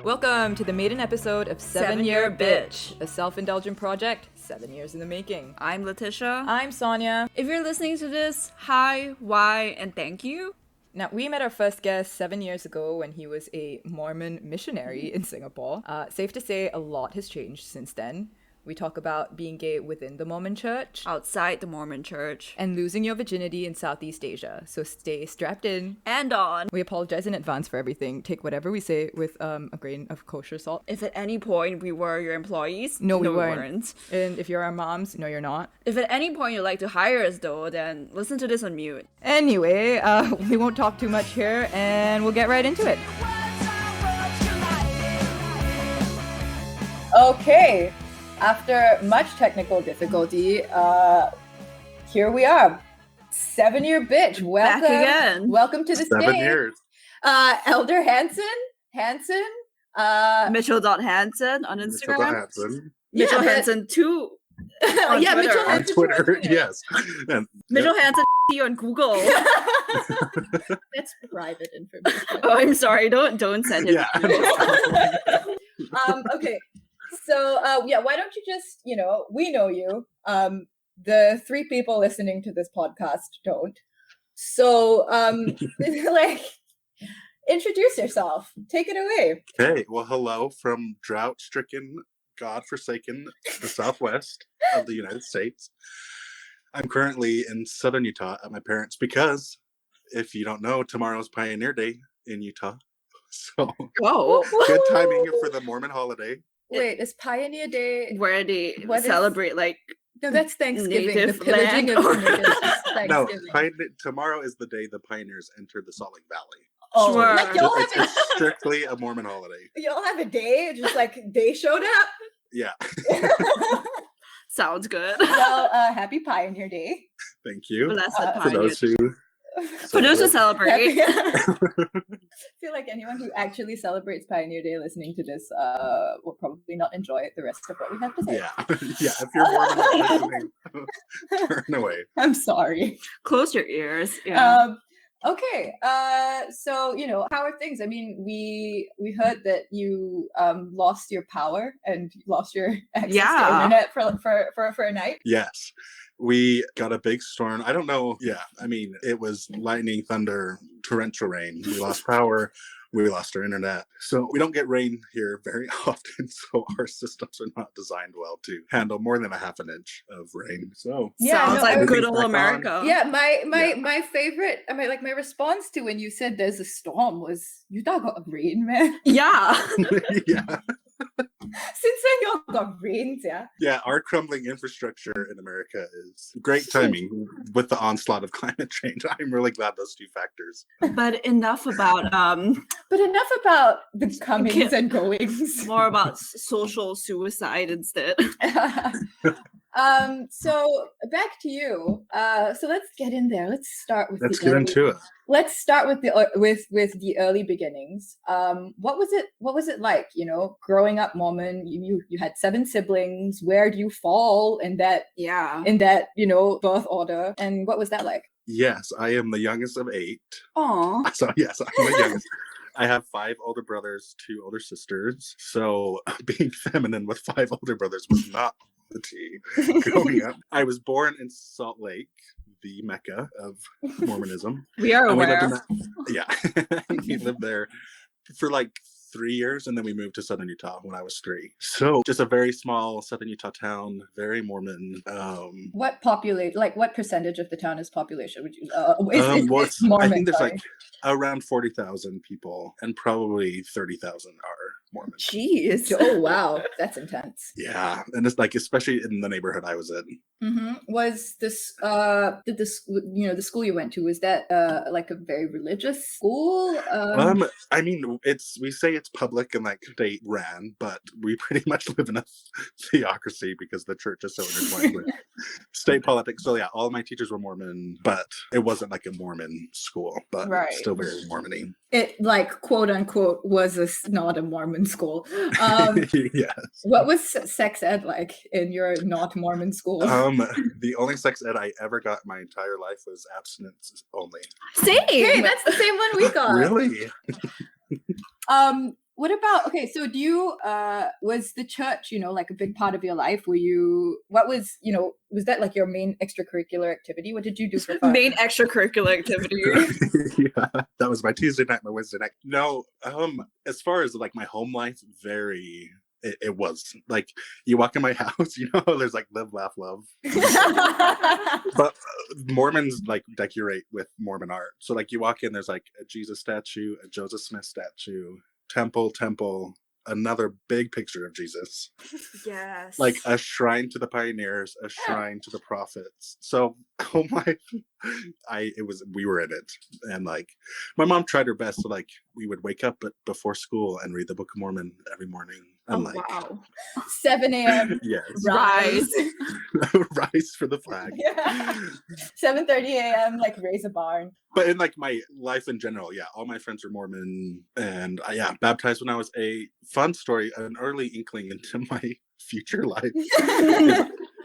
Welcome to the maiden episode of 7-Year Bitch, a self-indulgent project 7 years in the making. I'm Letitia. I'm Sonia. If you're listening to this, hi, why, and thank you. Now, we met our first guest 7 years ago when he was a Mormon missionary in Singapore. Safe to say, a lot has changed since then. We talk about being gay within the Mormon church, Outside the Mormon church. and losing your virginity in Southeast Asia. So stay strapped in. And on. We apologize in advance for everything. Take whatever we say with a grain of kosher salt. If at any point we were your employees, No, we weren't. And if you're our moms, no, you're not. If at any point you'd like to hire us though, then listen to this on mute. Anyway, we won't talk too much here, and we'll get right into it. Okay. After much technical difficulty, here we are. 7-Year Bitch. Welcome. Back again. Welcome to the 7 stage. years. Elder Hansen. Mitchell.Hansen on Michell Instagram. Hansen. Mitchell Yeah, Hansen 2 on yeah, Twitter. Mitchell On Hansen. Twitter, yes. And, Mitchell Hansen on Google. That's private information. Oh, I'm sorry. Don't send it. yeah. Okay. So, why don't you just, we know you. The 3 people listening to this podcast don't. So, introduce yourself. Take it away. Okay, well, hello from drought-stricken, God-forsaken, the southwest of the United States. I'm currently in southern Utah at my parents' because, if you don't know, tomorrow's Pioneer Day in Utah. So, Whoa. good timing for the Mormon holiday. Wait, is Pioneer Day? Where they What is- celebrate like No, that's Thanksgiving. Native The pillaging land. of natives is No, Thanksgiving. tomorrow is the day the pioneers entered the Salt Lake Valley. Oh, Sure. like y'all have, It's strictly a Mormon holiday. y'all have a day, just like they showed up. Yeah, sounds good. Well, happy Pioneer Day. thank you. Blessed For For Pioneer. those who For those who celebrate. I feel like anyone who actually celebrates Pioneer Day listening to this will probably not enjoy the rest of what we have to say. yeah, if you're Mormon not listening, turn away. I'm sorry. Close your ears. Yeah. Okay. So, how are things? I mean, we heard that you lost your power and lost your access to Yeah. internet for a night. Yes, we got a big storm. I don't know. Yeah, I mean, it was lightning, thunder, torrential rain. We lost power. We lost our internet. So we don't get rain here very often. So our systems are not designed well to handle more than a half an inch of rain. So Yeah, Sounds no, like I- good Everything's old back on. America. Yeah, my Yeah. favorite, my response to when you said there's a storm was, Utah got rain, man. Yeah. yeah, Since when y'all got rains, yeah? yeah. Our crumbling infrastructure in America is great timing with the onslaught of climate change. I'm really glad those 2 factors. But enough about But enough about the comings and goings. more about social suicide instead. So back to you. So let's get in there. Let's start with Let's the get early, into it. Let's start with the with the early beginnings. What was it like? Growing up Mormon. You had 7 siblings. Where do you fall in that Yeah. birth order? And what was that like? Yes, I am the youngest of 8. Aw. So yes, I'm the youngest. I have 5 older brothers, 2 older sisters. So being feminine with 5 older brothers was not the tea growing up. I was born in Salt Lake, the Mecca of Mormonism. We are And we lived aware. in that, yeah. We lived there for like 3 years, and then we moved to Southern Utah when I was 3. So just a very small Southern Utah town, very Mormon. What percentage of the town is population? Would you? Well, It's Mormon. I think there's sorry. like around 40,000 people, and probably 30,000 are Mormon. Jeez. Oh wow, that's intense. Yeah, and it's like especially in the neighborhood I was in. Was this the school you went to, was that like a very religious school? I mean, we say it's public and like state ran, but we pretty much live in a theocracy because the church is so intertwined with state politics. So yeah, all of my teachers were Mormon, but it wasn't like a Mormon school, but Right. still very Mormon-y. It like quote unquote was not a Mormon school. Yes. What was sex ed like in your not Mormon school? The only sex ed I ever got my entire life was abstinence only. Same. Hey, that's the same one we got. Really? What about, okay, so do you, was the church, like a big part of your life? What was, was that like your main extracurricular activity? What did you do for fun? Main extracurricular activity. Yeah, that was my Tuesday night, my Wednesday night. No, as far as like my home life, it was like you walk in my house, there's like live, laugh, love. But Mormons like decorate with Mormon art. So like you walk in, there's like a Jesus statue, a Joseph Smith statue, temple, another big picture of Jesus. Yes. Like a shrine to the pioneers, a shrine to the prophets. So home life, we were in it. And like my mom tried her best, so like we would wake up before school and read the Book of Mormon every morning. And wow. 7 a.m. Yes. Rise. Rise for the flag. Yeah. 7:30 a.m. like raise a barn. But in like my life in general, yeah, all my friends are Mormon, and baptized when I was a fun story, an early inkling into my future life.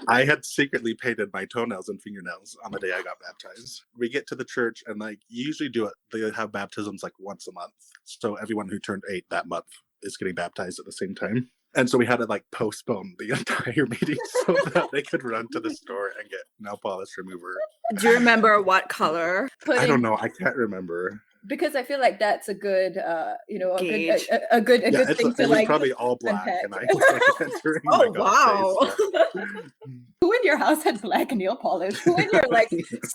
I had secretly painted my toenails and fingernails on the day I got baptized. We get to the church and like usually they have baptisms like once a month. So everyone who turned 8 that month is getting baptized at the same time. And so we had to like postpone the entire meeting so that they could run to the store and get nail polish remover. Do you remember what color? I don't know. I can't remember. Because I feel like that's a good, Gauge. a good thing to it was like. probably all black, unpack. and I was like entering. Oh wow! Who in your house had black nail polish? Who in your like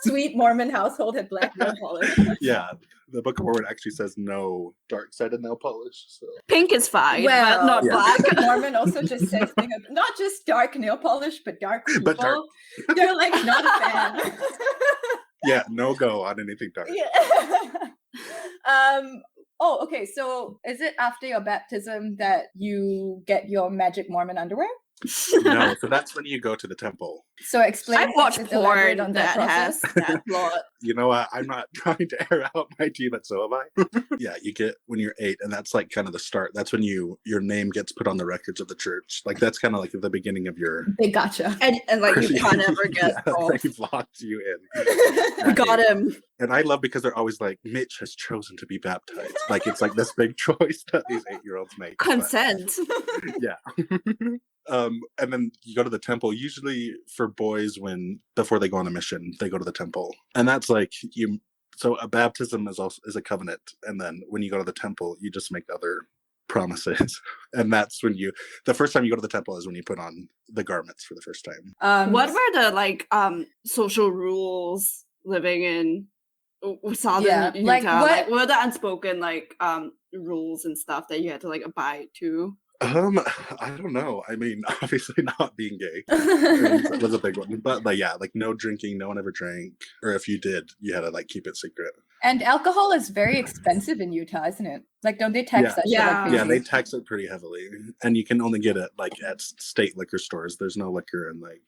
sweet Mormon household had black nail polish? Yeah, the Book of Mormon actually says no dark-sided nail polish. So pink is fine, well, but not black. The Book of Mormon also just says not just dark nail polish, but dark people. But dark. They're like not a fan. Yeah, no go on anything dark. Yeah. Okay. So is it after your baptism that you get your magic Mormon underwear? No, so that's when you go to the temple. So explain. I watch porn on that process. has that plot. You know what? I'm not trying to air out my tea, but so am I. Yeah, you get when you're 8, and that's like kind of the start. That's when your name gets put on the records of the church. Like that's kind of like the beginning of your. They gotcha. And like you can't ever get off. They've locked you in. Got him. And I love because they're always like, Mitch has chosen to be baptized. Like it's like this big choice that these 8-year-olds make. Consent. But, yeah. And then you go to the temple, usually for boys before they go on a mission, they go to the temple. And that's like so a baptism is a covenant. And then when you go to the temple, you just make other promises. And that's when the first time you go to the temple is when you put on the garments for the first time. What were the like social rules living in Southern Utah? Like what were the unspoken like rules and stuff that you had to like abide to? I don't know. I mean, obviously not being gay was a big one. But yeah, like no drinking, no one ever drank. Or if you did, you had to like keep it secret. And alcohol is very expensive in Utah, isn't it? Like, don't they tax that shit like crazy? Yeah, they tax it pretty heavily. And you can only get it like at state liquor stores. There's no liquor in like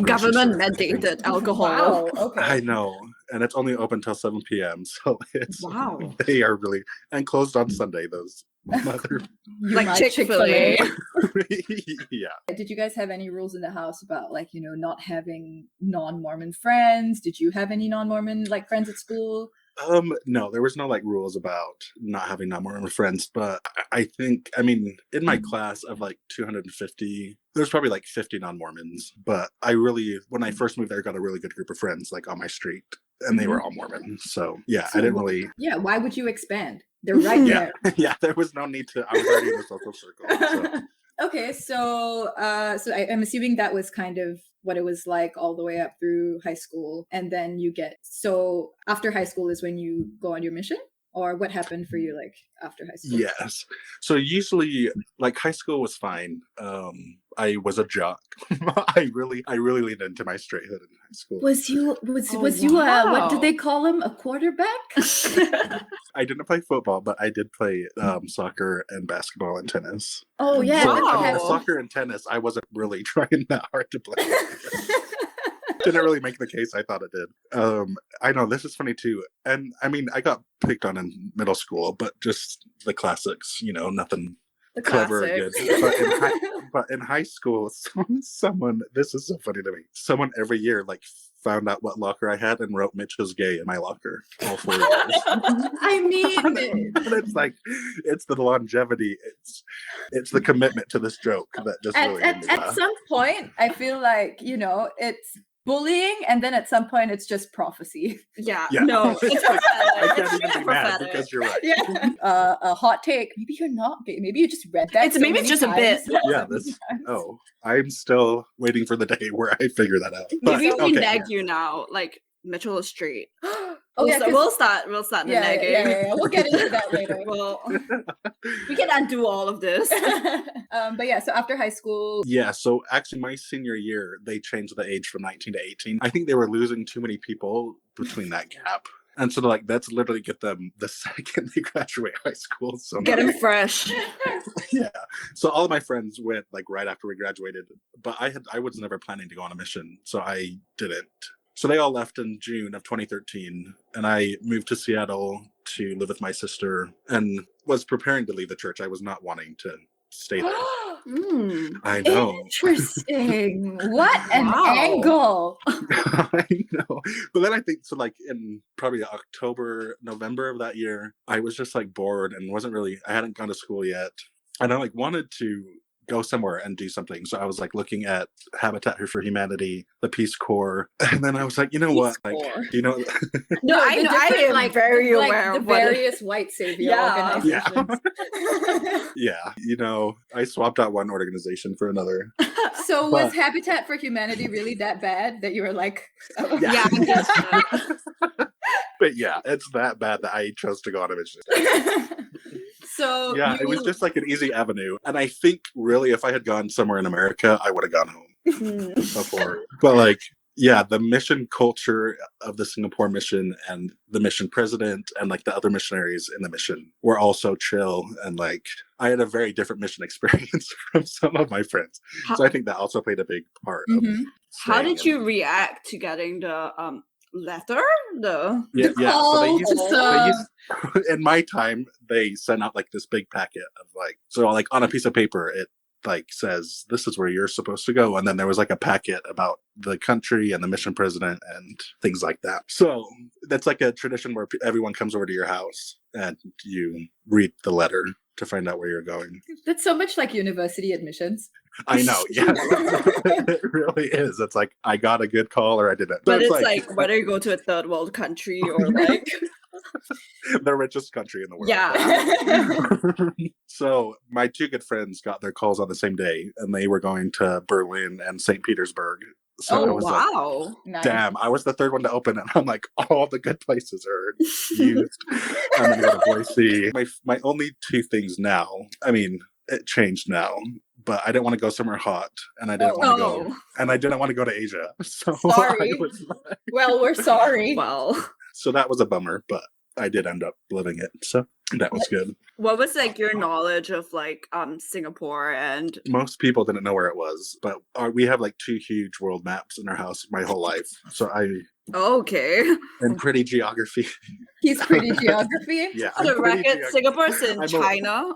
government mandated alcohol. Wow, okay. I know. And it's only open till 7 p.m. So it's they are really and closed on Sunday, those mother like Chick-fil-A. Yeah. Did you guys have any rules in the house about like, not having non-Mormon friends? Did you have any non-Mormon like friends at school? No, there was no like rules about not having non-Mormon friends, but I mean, in my class of like 250, there's probably like 50 non-Mormons, but when I first moved there, got a really good group of friends like on my street, and they were all Mormon. So yeah, I didn't really. Yeah, why would you expand? They're right there. Yeah, there was no need to. I was already in the social circle. So. Okay, so I'm assuming that was kind of what it was like all the way up through high school, and then so after high school is when you go on your mission, or what happened for you like after high school? Yes, so usually like high school was fine. I was a jock. I really leaned into my straighthood in high school. Was you what did they call him, a quarterback? I didn't play football, but I did play soccer and basketball and tennis. Oh yeah. So, I mean, soccer and tennis, I wasn't really trying that hard to play. Didn't really make the case I thought it did. I know this is funny too, and I mean I got picked on in middle school, but just the classics, nothing The clever, classic. good. But in high school, someone, this is so funny to me. Someone every year like found out what locker I had and wrote Mitchell's gay in my locker all 4 years. I mean, and it's like, it's the longevity, it's the commitment to this joke that just really at some point, I feel like, you know, it's bullying, and then at some point it's just prophecy. Yeah. No, it's prophetic. I can't even be mad because you're right. Yeah. A hot take. Maybe you're not gay. Maybe you just read that. Maybe it's just times. a bit. Yeah. I'm still waiting for the day where I figure that out. Maybe we nag you now, like Michell is straight. We'll start the nagging. Yeah. We'll get into that later. Well, we can undo all of this. But yeah, so after high school. Yeah, so actually my senior year, they changed the age from 19 to 18. I think they were losing too many people between that gap. And so like, that's literally get them the second they graduate high school. So get them fresh. Yeah. So all of my friends went like right after we graduated, but I was never planning to go on a mission, so I didn't. So they all left in June of 2013, and I moved to Seattle to live with my sister and was preparing to leave the church. I was not wanting to stay there. I know. Interesting. What an angle. I know. But then I think, so like in probably October, November of that year, I was just like bored and I hadn't gone to school yet. And I like wanted to go somewhere and do something. So I was like looking at Habitat for Humanity, the Peace Corps, and then I was like, you know what? Like, you know, no, I am like very aware of the various white savior organizations. Yeah, you know, I swapped out one organization for another. So was Habitat for Humanity really that bad that you were like, yeah. I guess But yeah, it's that bad that I chose to go on a mission. So yeah, it was just like an easy avenue. And I think really if I had gone somewhere in America, I would have gone home before. But like, yeah, the mission culture of the Singapore mission and the mission president and like the other missionaries in the mission were all so chill. And like, I had a very different mission experience from some of my friends. So I think that also played a big part. How did you react to getting the letter? So they used in my time, they sent out like this big packet of like, so like on a piece of paper, it like says, this is where you're supposed to go. And then there was like a packet about the country and the mission president and things like that. So that's like a tradition where everyone comes over to your house and you read the letter to find out where you're going. That's so much like university admissions. I know, yeah. It really is. It's like, I got a good call or I didn't. But it's like whether you go to a third world country or like the richest country in the world. Yeah. So my two good friends got their calls on the same day, and they were going to Berlin and St. Petersburg. So I was like, damn, I was the third one to open it. I'm like, all the good places are used. I'm going to go to Boise. My only two things now, I mean, it changed now, but I didn't want to go somewhere hot, and I didn't want to go, and I didn't want to go to Asia. So sorry. Well, we're sorry. Well, so that was a bummer, but I did end up living it. So that was good. What was like your knowledge of like Singapore? And most people didn't know where it was, but we have like 2 huge world maps in our house my whole life. So and pretty geography. He's pretty geography. Yeah. For the record, Singapore's in China.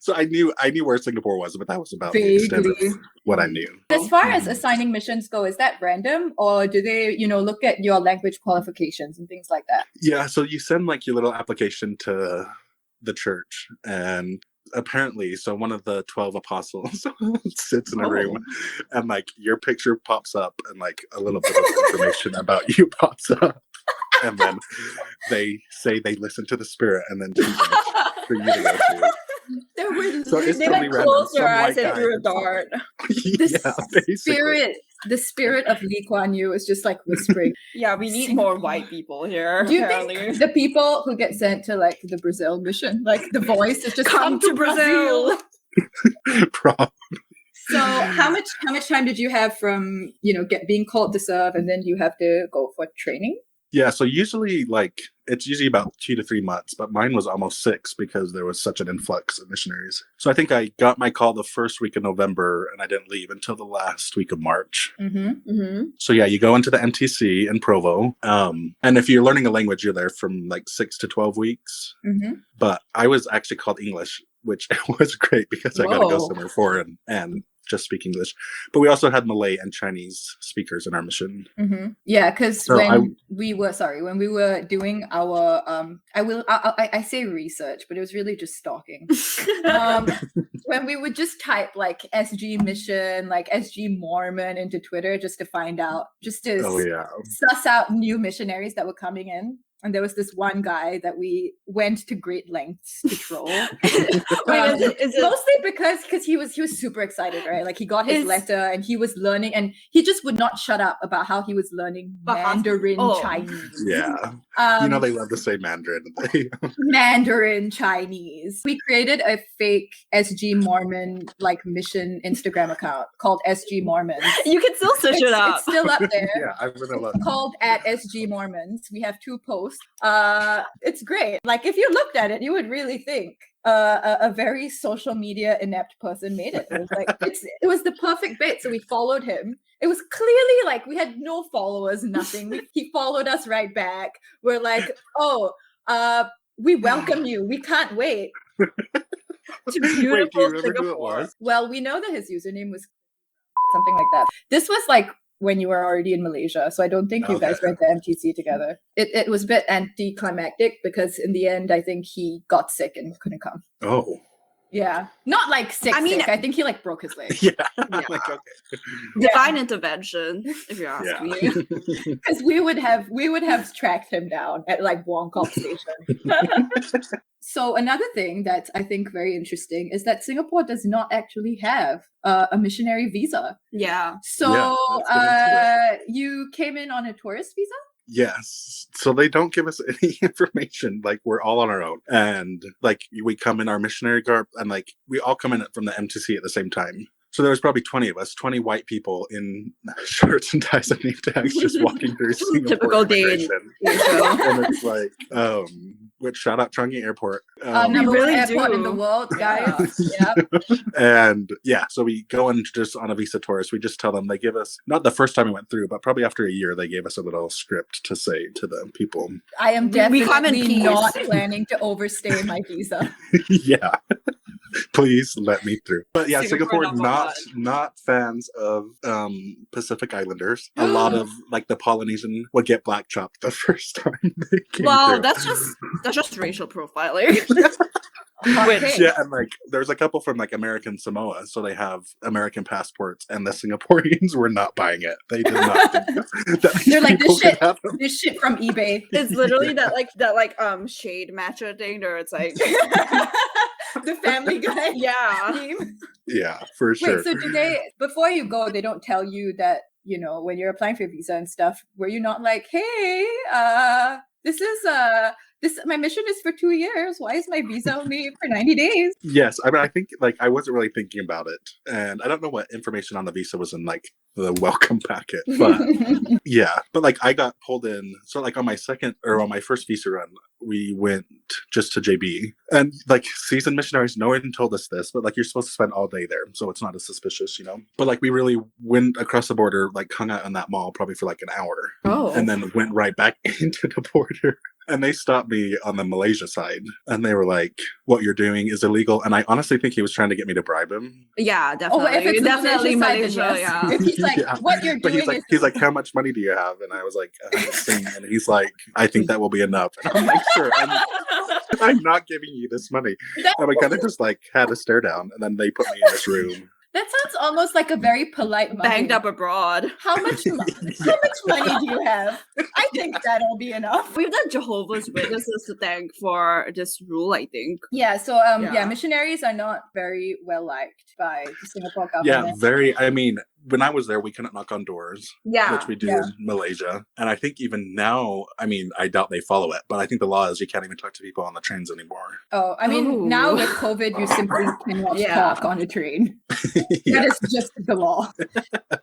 So I knew where Singapore was, but that was about the extent of what I knew. As far as assigning missions go, is that random, or do they, look at your language qualifications and things like that? Yeah, so you send like your little application to the church, and apparently, so one of the 12 apostles sits in a room, and like your picture pops up, and like a little bit of information about you pops up, and then they say they listen to the Spirit, and then choose for you to go to. They like close your eyes and threw a dart. The spirit of Lee Kuan Yew is just like whispering. Yeah, we need more white people here. Do you think the people who get sent to like the Brazil mission, like the voice is just come to Brazil? Probably. So how much time did you have from being called to serve, and then you have to go for training? Yeah, so usually it's usually about 2 to 3 months, but mine was almost 6 because there was such an influx of missionaries. So I think I got my call the first week of November, and I didn't leave until the last week of March. So yeah, you go into the MTC in Provo, and if you're learning a language, you're there from like 6 to 12 weeks. But I was actually called English which was great because I got to go somewhere foreign and just speak English. But we also had Malay and Chinese speakers in our mission. Yeah, because when we were doing our I say research, but it was really just stalking. When we would just type like SG mission, like SG Mormon into Twitter just to find out, just to suss out new missionaries that were coming in. And there was this one guy that we went to great lengths to troll. Mostly because he was super excited, right? Like he got his letter and he was learning, and he just would not shut up about how he was learning Mandarin Chinese. Yeah. They love to say Mandarin. Mandarin Chinese. We created a fake SG Mormon like mission Instagram account called SG Mormons. You can still search it up. It's still up there. Yeah, I'm gonna look. Called at SG Mormons. We have 2 posts. It's great. Like if you looked at it, you would really think a very social media inept person made it. It was like it was the perfect bait. So we followed him. It was clearly like we had no followers, nothing. He followed us right back. We're like, we welcome you. We can't wait. To beautiful Wait, do you remember Singapore. who it was? Well, we know that his username was something like that. This was like when you were already in Malaysia, so I don't think you guys went to MTC together. It was a bit anticlimactic because in the end, I think he got sick and couldn't come. Oh. Yeah, not like sick. I think he like broke his leg. Yeah. Like, okay. Divine intervention, if you ask me. Because we would have tracked him down at like Buangkok Station. So another thing that's I think very interesting is that Singapore does not actually have a missionary visa. Yeah. So you came in on a tourist visa? Yes. So they don't give us any information. Like we're all on our own. And like we come in our missionary garb and like we all come in from the MTC at the same time. So there was probably 20 of us, 20 white people in shirts and ties and name tags just walking through Singapore. Typical day. And it's like, which shout out Changi Airport. Number one airport in the world, guys. Yeah. And so we go in just on a visa tourist. We just tell them, they give us, not the first time we went through, but probably after a year, they gave us a little script to say to the people. I am definitely not planning to overstay my visa. Yeah. Please let me through. But yeah, Singapore not fans of Pacific Islanders. A lot of like the Polynesian would get black chopped the first time they came through. That's just racial profiling. And like there's a couple from like American Samoa, so they have American passports, and the Singaporeans were not buying it. They did not think that they're like this shit from eBay. It's literally that shade matcher thing where it's like the Family Guy theme. Yeah, for sure. Wait, so do they, before you go, they don't tell you that, when you're applying for your visa and stuff, were you not like, hey, my mission is for 2 years. Why is my visa only for 90 days? Yes. I mean, I think like I wasn't really thinking about it. And I don't know what information on the visa was in like the welcome packet. But but like I got pulled in. So like on my first visa run, we went just to JB. And like seasoned missionaries, no one told us this, but like you're supposed to spend all day there. So it's not as suspicious, But like we really went across the border, like hung out in that mall probably for like an hour. Oh. And then went right back into the border. And they stopped me on the Malaysia side, and they were like, "What you're doing is illegal." And I honestly think he was trying to get me to bribe him. Yeah, definitely. Oh, if it's definitely Malaysia, yes. If he's like, "What you're doing?" But he's like, "How much money do you have?" And I was like, and he's like, "I think that will be enough." And I'm like, "Sure, I'm not giving you this money." And we kind of just like had a stare down, and then they put me in this room. That sounds almost like a very polite mugging. Banged up abroad. How much money do you have? I think that'll be enough. We've done Jehovah's Witnesses to thank for this rule, I think. Yeah, so missionaries are not very well liked by the Singapore government. Yeah, I mean, when I was there, we couldn't knock on doors, which we do in Malaysia. And I think even now, I mean, I doubt they follow it, but I think the law is you can't even talk to people on the trains anymore. Oh, I mean, now with COVID, you simply cannot talk on a train. That is just the law.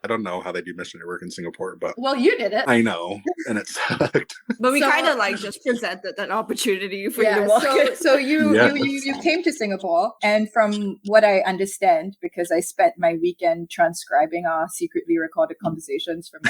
I don't know how they do missionary work in Singapore, but... Well, you did it. I know, and it sucked. But we kind of like just presented that opportunity for you to walk in. So you came to Singapore, and from what I understand, because I spent my weekend transcribing our secretly recorded conversations from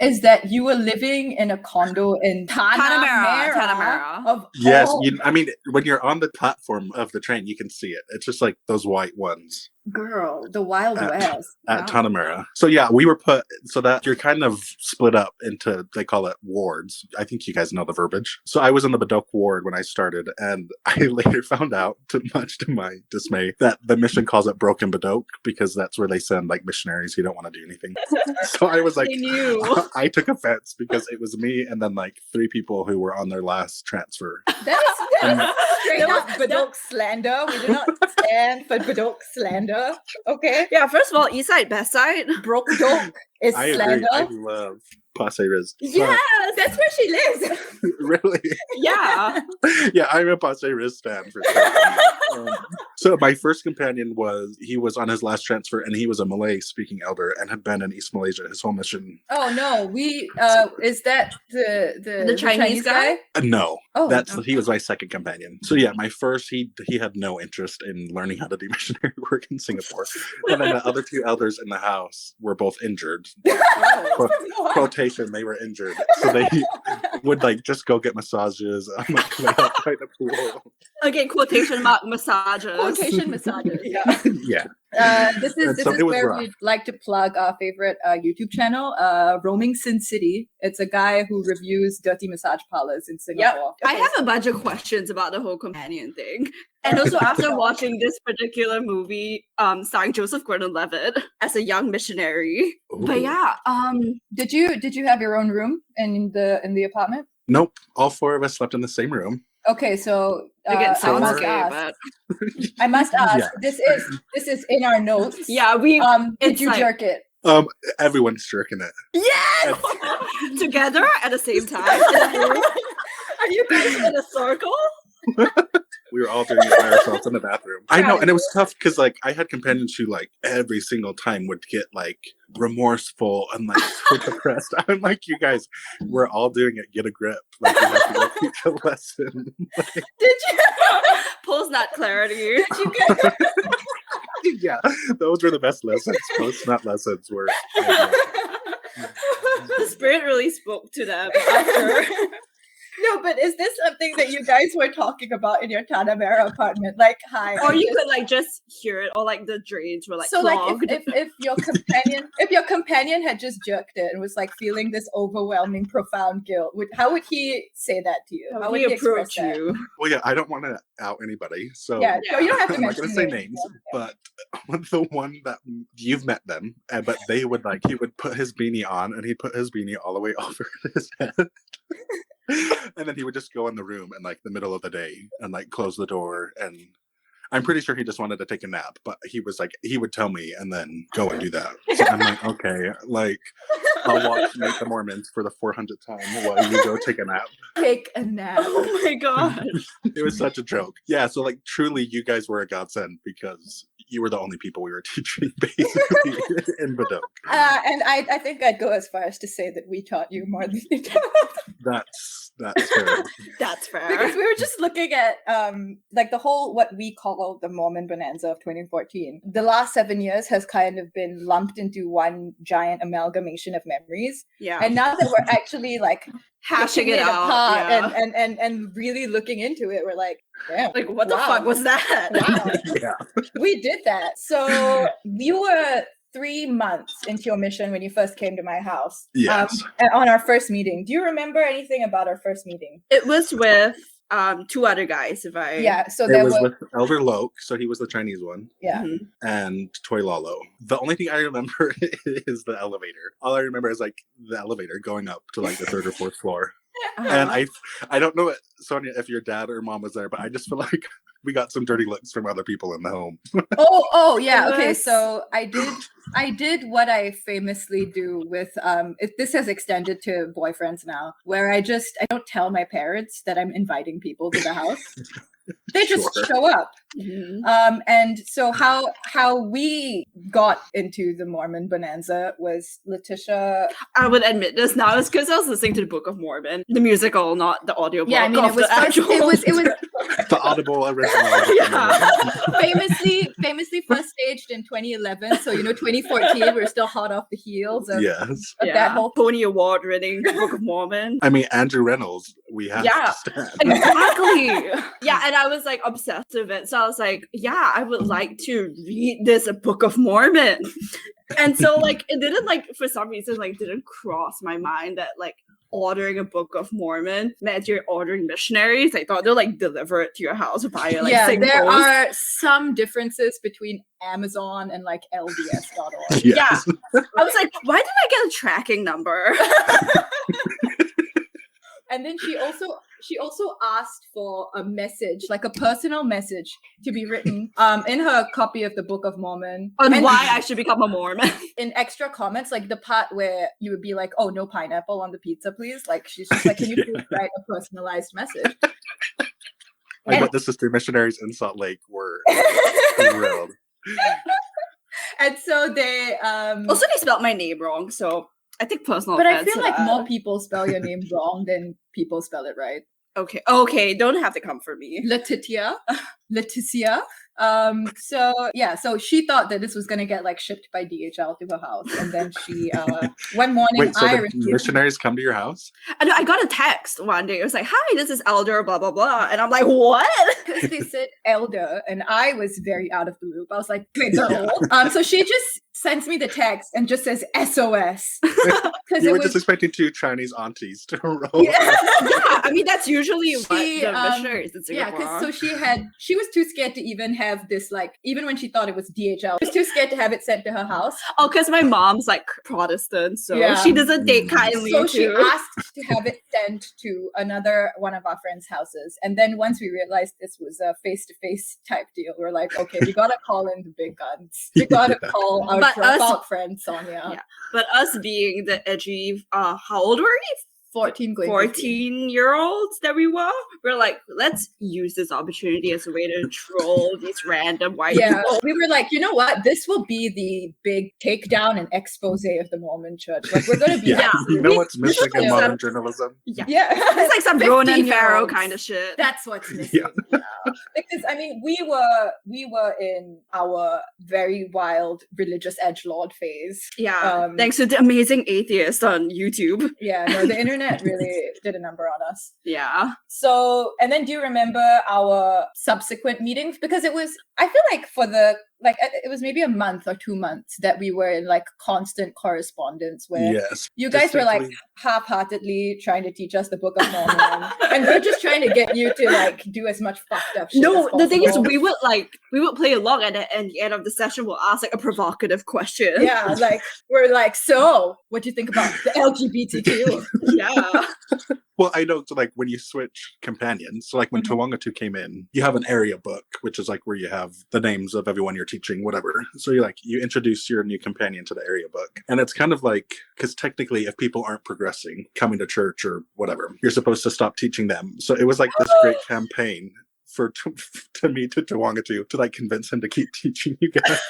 is that you were living in a condo in Tanamera. Of yes, all... I mean, when you're on the platform of the train, you can see it. It's just like those white ones. Girl, the Wild West. At Tanamera. So yeah, we were put so that you're kind of split up into, they call it wards. I think you guys know the verbiage. So I was in the Badok ward when I started, and I later found out, much to my dismay, that the mission calls it Broken Badok because that's where they send like missionaries who don't want to do anything. So I was like, I took offense because it was me and then like 3 people who were on their last transfer. That is straight up Badok slander. We do not stand for Badok slander. Okay. Yeah, first of all, east side, best side. Broke Badok is slander. I love Pasay Riz. Yes, that's where she lives. Really? Yeah. Yeah, I'm a Pasay Riz stan for sure. So my first companion he was on his last transfer, and he was a Malay-speaking elder and had been in East Malaysia his whole mission. Oh no, is that the Chinese guy? No. Oh, he was my second companion. So yeah, my first he had no interest in learning how to do missionary work in Singapore. And then the other 2 elders in the house were both injured. Quotation, they were injured. So they would like just go get massages and like lay out by the pool. Okay, quotation mark massages. Quotation massages. Yeah. Yeah. This is where we'd like to plug our favorite YouTube channel, Roaming Sin City. It's a guy who reviews dirty massage parlors in Singapore. Yep. I have a bunch of questions about the whole companion thing. And also after watching this particular movie, starring Joseph Gordon-Levitt as a young missionary. Ooh. But yeah, did you have your own room in the apartment? Nope. All 4 of us slept in the same room. Okay, so sounds I must ask. Yeah. This is in our notes. Yeah, we. Did you jerk it? Everyone's jerking it. Yes, together at the same time. Are you guys in a circle? We were all doing it by ourselves in the bathroom. I know, and it was tough because like I had companions who like every single time would get like remorseful and like so depressed. I'm like, you guys, we're all doing it. Get a grip. Like you have to go teach a lesson. Did you? Post nut clarity. Did you get? Yeah, those were the best lessons. Post nut lessons were. The spirit really spoke to them after. No, but is this something that you guys were talking about in your Tanamera apartment? Like, hi. Or you could like just hear it, or like the drains were like so clogged. Like if your companion had just jerked it and was like feeling this overwhelming, profound guilt, how would he say that to you? How would he approach you? Well, yeah, I don't want to out anybody, so yeah. No, you don't have to I'm not mention going to say names, but the one that you've met them, but they would like he would put his beanie on, and he'd put his beanie all the way over his head. And then he would just go in the room in like the middle of the day and like close the door, and I'm pretty sure he just wanted to take a nap, but he was like he would tell me and then go and do that. So I'm like, okay, like I'll watch Meet the Mormons for the 400th time while you go take a nap. Take a nap. Oh my god. It was such a joke. Yeah, so like truly you guys were a godsend because you were the only people we were teaching basically in Badok. And I think I'd go as far as to say that we taught you more than you taught. That's fair. That's fair. Because we were just looking at like the whole what we call the Mormon Bonanza of 2014. The last 7 years has kind of been lumped into one giant amalgamation of memories. Yeah. And now that we're actually like hashing it out and really looking into it, we're like, damn, like what the fuck was that? Wow. Yeah. We did that. So you were 3 months into your mission when you first came to my house. Yes. On our first meeting. Do you remember anything about our first meeting? It was with 2 other guys, so it was with Elder Loke, so he was the Chinese one. Yeah. Mm-hmm. And Toy Lalo. The only thing I remember is the elevator. All I remember is like the elevator going up to like the 3rd or 4th floor. And I don't know, Sonia, if your dad or mom was there, but I just feel like we got some dirty looks from other people in the home. oh yeah. Okay, so I did what I famously do with this has extended to boyfriends now, where I don't tell my parents that I'm inviting people to the house. They just show up. Mm-hmm. And so how we got into the Mormon Bonanza was Letitia. I would admit this now. It's because I was listening to the Book of Mormon, the musical, not the audio. Yeah, I mean, it was The Audible original. Yeah. famously first staged in 2011. So 2014, we're still hot off the heels of, Yes. of that whole Tony Award winning Book of Mormon. I mean, Andrew Reynolds, we have to stand. Exactly. Yeah, and I was like obsessed with it. So I was like, yeah, I would like to read this Book of Mormon. And so like it didn't like for some reason like didn't cross my mind that like ordering a Book of Mormon meant you're ordering missionaries. I thought they'll like deliver it to your house via like there post. are some differences between Amazon and like LDS.org. Yes. Yeah. I was like, why did I get a tracking number? And then she also asked for a message, like a personal message, to be written in her copy of the Book of Mormon On why I should become a Mormon. In extra comments, like the part where you would be like, "Oh, no pineapple on the pizza, please." Like she's just like, "Can you please write a personalized message?" I bet the sister missionaries in Salt Lake were thrilled. And so they also they spelled my name wrong, so I think personal. But I feel like more people spell your name wrong than people spell it right. Okay, don't have to come for me. Letitia. So she thought that this was gonna get like shipped by DHL to her house, and then she one morning Wait, so the missionaries come to your house? I got a text one day. It was like, "Hi, this is Elder, blah blah blah," and I'm like, "What?" Because they said Elder, and I was very out of the loop. I was like, "Wait, girl." So she just sends me the text and just says SOS. You were just expecting two Chinese aunties to roll. Yeah, I mean that's usually what the missionaries in Singapore. Yeah, because she was too scared to even have this, like, even when she thought it was DHL, she was too scared to have it sent to her house. Oh, because my mom's like Protestant, so she doesn't take kindly. So she asked to have it sent to another one of our friends' houses, and then once we realized this was a face-to-face type deal, we're like, okay, we gotta call in the big guns. We gotta call our dropout friend Sonia. Yeah. But us being the edgy, how old were we? 14-year-olds that we we're like, let's use this opportunity as a way to troll these random white people. We were like, you know what? This will be the big takedown and expose of the Mormon church. Like, we're going to be... You know what's missing in modern journalism? Yeah. It's like some Ronan Farrow kind of shit. That's what's missing. Yeah. Because, I mean, we were in our very wild religious edgelord phase. Yeah. Thanks to the amazing atheist on YouTube. Yeah, no, the internet really did a number on us. Yeah. So, and then do you remember our subsequent meetings? Because I feel like it was maybe a month or 2 months that we were in like constant correspondence where you guys were like half-heartedly trying to teach us the Book of Mormon, and we're just trying to get you to like do as much fucked up shit as possible. The thing is, we would play along, and at the end of the session, we'll ask like a provocative question. Yeah, like we're like, so what do you think about the LGBTQ? Yeah. Well, I know, so like when you switch companions, so like when Tawangatu came in, you have an area book, which is like where you have the names of everyone you're teaching, whatever. So you introduce your new companion to the area book. And it's kind of like, because technically if people aren't progressing, coming to church or whatever, you're supposed to stop teaching them. So it was like this great campaign to me to Tawangatu to like convince him to keep teaching you guys.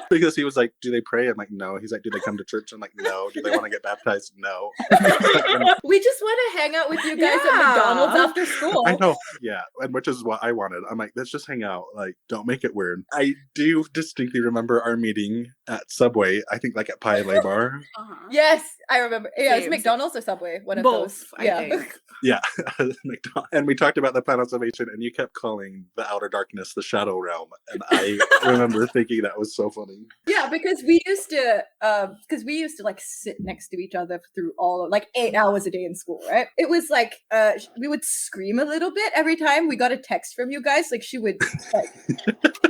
Because he was like, do they pray? I'm like, no. He's like, do they come to church? I'm like, no. Do they want to get baptized? No. We just want to hang out with you guys at McDonald's after school. I know. Yeah. And which is what I wanted. I'm like, let's just hang out. Like, don't make it weird. I do distinctly remember our meeting at Subway, I think like at Pie Le Bar. Yes, I remember. Yeah, it's McDonald's or Subway. One of those. I think. Yeah. McDonald's. And we talked about the plan of salvation, and you kept calling the outer darkness the shadow realm. And I remember thinking that was so funny. Yeah, because we used to like sit next to each other through all of like 8 hours a day in school, right? It was like we would scream a little bit every time we got a text from you guys. Like she would like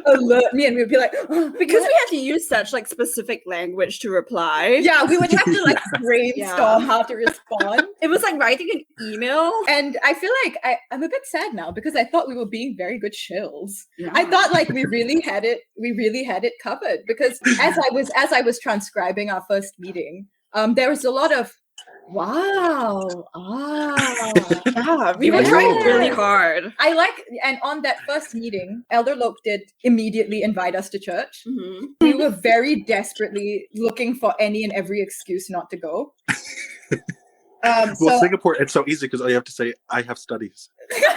alert me, and we would be like, oh, because we had to use such like specific language to reply. Yeah, we would have to like brainstorm how to respond. It was like writing an email. And I feel like I'm a bit sad now because I thought we were being very good shills. Yeah. I thought like we really had it covered, because as I was transcribing our first meeting, there was a lot of we were trying really hard. And on that first meeting, Elder Lorde did immediately invite us to church. We were very desperately looking for any and every excuse not to go. Well, So Singapore, it's so easy because all you have to say, I have studies.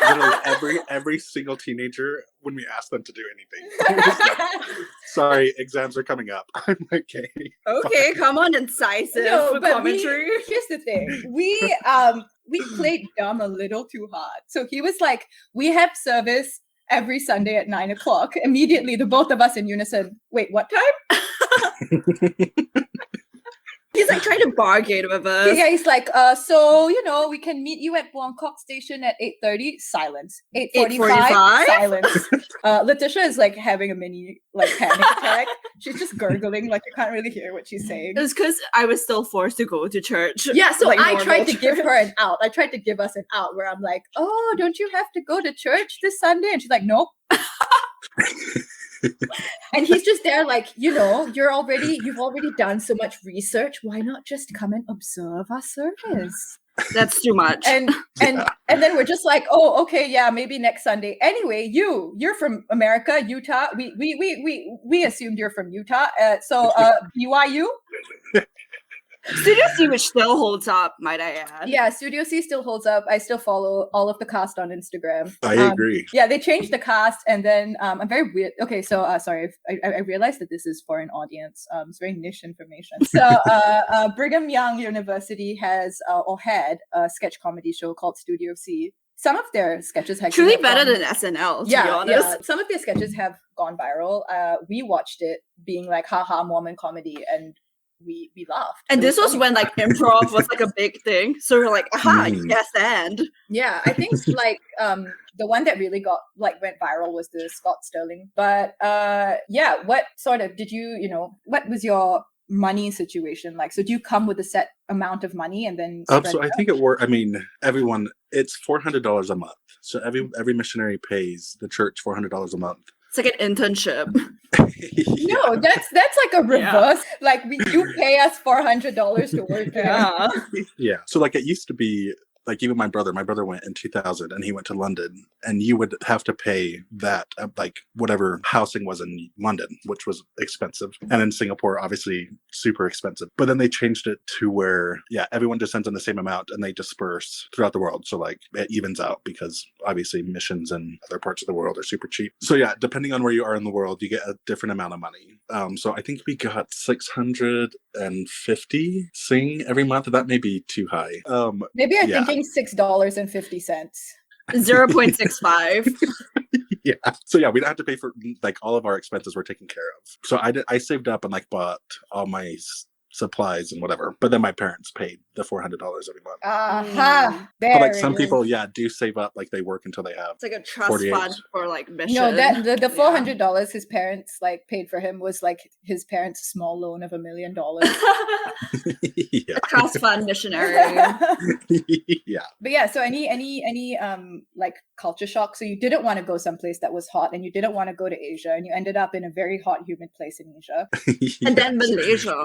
Literally every single teenager, when we ask them to do anything, they're just like, sorry, exams are coming up. I'm like, okay. Okay, come on, incisive no, but commentary. here's the thing. We played dumb a little too hard. So he was like, we have service every Sunday at 9:00. Immediately, the both of us in unison, wait, what time? He's like trying to bargain with us. Yeah, he's like, so we can meet you at Buangkok Station at 8:30. Silence. 8:45. Silence. Letitia is like having a mini like panic attack. She's just gurgling, like you can't really hear what she's saying. It was because I was still forced to go to church. Yeah, so like I tried to church. give her an out. I tried to give us an out where I'm like, oh, don't you have to go to church this Sunday? And she's like, nope. And he's just there like, you've already done so much research. Why not just come and observe our service? That's too much. And then we're just like, oh, okay, yeah, maybe next Sunday. Anyway, you're from America, Utah. We assumed you're from Utah. So BYU? Studio C, which still holds up, might I add. Yeah, Studio C still holds up. I still follow all of the cast on Instagram. I agree. Yeah, they changed the cast, and then I'm very weird. Okay, so sorry, I realized that this is for an audience. It's very niche information. So Brigham Young University has or had a sketch comedy show called Studio C. Some of their sketches have truly better than SNL, to be honest. Yeah. Some of their sketches have gone viral. We watched it being like, haha, Mormon comedy, and we laughed. And this was when like improv was like a big thing. So we're like, aha, yes, and. Yeah, I think like the one that really went viral was the Scott Sterling. But yeah, what sort of what was your money situation like? So do you come with a set amount of money and then so I think it worked. I mean, everyone, it's $400 a month. So every missionary pays the church $400 a month. It's like an internship. Yeah. No, that's like a reverse. Yeah. Like you pay us $400 to work there. Yeah. Yeah. So like it used to be like even my brother went in 2000 and he went to London and you would have to pay that like whatever housing was in London, which was expensive. And in Singapore, obviously super expensive. But then they changed it to where, yeah, everyone just sends in the same amount and they disperse throughout the world. So like it evens out because obviously missions in other parts of the world are super cheap. So yeah, depending on where you are in the world, you get a different amount of money. So I think we got 650 Sing every month. That may be too high. Maybe I'm thinking $6.50. 0.65. Yeah. So yeah, we don't have to pay for like all of our expenses were taken care of. So I saved up and like bought all my supplies and whatever. But then my parents paid the $400 every month. But like some people, do save up. Like they work until they have. It's like a trust 48. fund for like mission. No, that the $400 his parents like paid for him was like his parents' small loan of $1 million. Yeah. A trust fund missionary. Yeah. But yeah, so any like culture shock. So you didn't want to go someplace that was hot, and you didn't want to go to Asia, and you ended up in a very hot, humid place in Asia. And then Malaysia.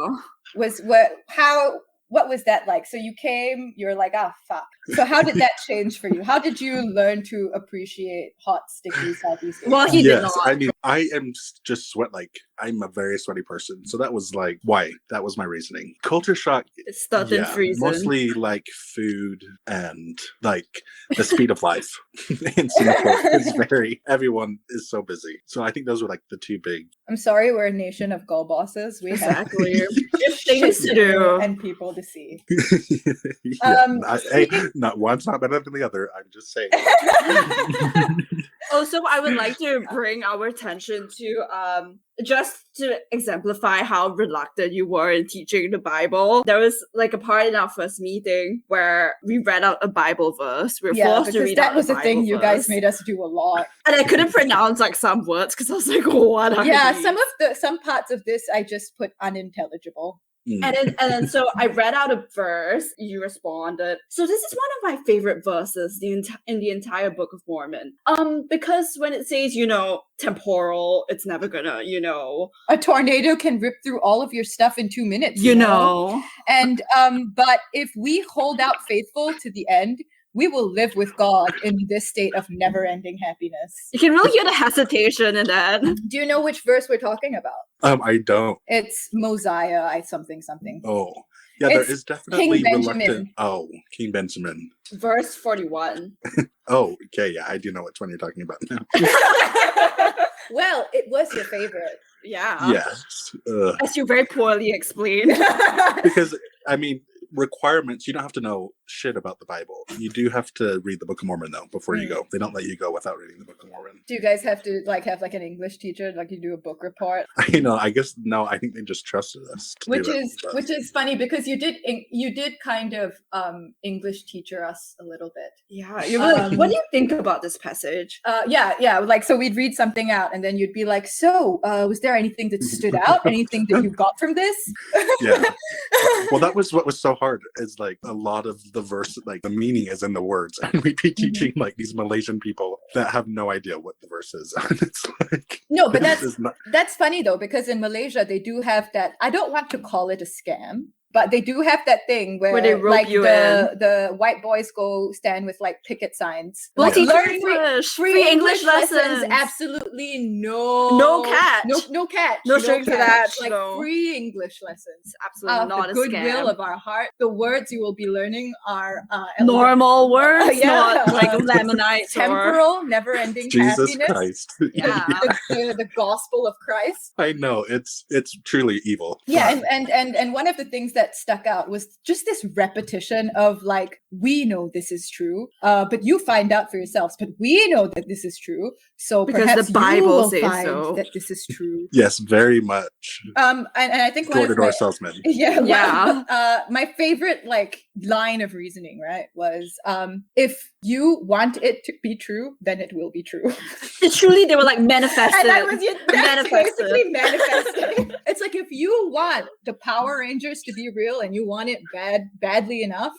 What was that like? So you came, you were like, fuck. So how did that change for you? How did you learn to appreciate hot, sticky Southeast Asia? Well, he did not. I mean, I am just sweat. Like I'm a very sweaty person. So that was like why. That was my reasoning. Culture shock. It's stuff in freezing. Mostly like food and like the speed of life in Singapore is everyone is so busy. So I think those were like the two big. I'm sorry, we're a nation of girl bosses. We have things to do and people to see. Not one's not better than the other. I'm just saying. Also, I would like to bring our attention to just to exemplify how reluctant you were in teaching the Bible. There was like a part in our first meeting where we read out a Bible verse. We were forced to read out a Bible verse. That was the thing you guys made us do a lot. And I couldn't pronounce like some words because I was like, what are these? Some parts of this I just put unintelligible. And then so I read out a verse, you responded. So this is one of my favorite verses in the entire Book of Mormon. Because when it says, temporal, it's never gonna, a tornado can rip through all of your stuff in 2 minutes. You know. And but if we hold out faithful to the end, we will live with God in this state of never-ending happiness. You can really hear the hesitation in that. Do you know which verse we're talking about? I don't. It's Mosiah, something. Oh. Yeah, there It's is definitely King reluctant. Benjamin. Oh, King Benjamin. Verse 41. Oh, okay, yeah, I do know which one you're talking about now. Well, it was your favorite. Yeah. Yes. As you very poorly explained. Because, I mean, requirements, you don't have to know shit about the Bible. You do have to read the Book of Mormon, though, before you go. They don't let you go without reading the Book of Mormon. Do you guys have to have an English teacher, like you do a book report? I guess, no, I think they just trusted us to Which do is it, which is funny because you did kind of English teacher us a little bit. Yeah. You were like, what do you think about this passage? Yeah. Like, so we'd read something out, and then you'd be like, "So, was there anything that stood out? Anything that you got from this?" Yeah. Well, that was what was so hard. Is like a lot of the verse, like the meaning is in the words, and we'd be teaching like these Malaysian people that have no idea what the verse is. And it's like, No, but this is not. that's funny though, because in Malaysia they do have that. I don't want to call it a scam, but they do have that thing where they rope like you the white boys go stand with like picket signs. We'll Like, teach learn English. free English lessons. lessons. Absolutely no catch. No catch. No strings attached, Like no. free English lessons. Absolutely not the a goodwill scam. of our heart. The words you will be learning are Normal words, yeah. not like lamanites or... temporal, never-ending Jesus happiness. Christ. Yeah. The gospel of Christ. I know it's truly evil. Yeah, and one of the things that stuck out was just this repetition of like, we know this is true, but you find out for yourselves. But we know that this is true, so Because perhaps the Bible you will says find so. that this is true. Yes, very much. And I think one of Door-to-door my salesman. my favorite like line of reasoning, right, was if you want it to be true, then it will be true. Truly, they were like manifested. And that was that's Manifested. basically manifesting. It's like, if you want the Power Rangers to be real and you want it badly enough,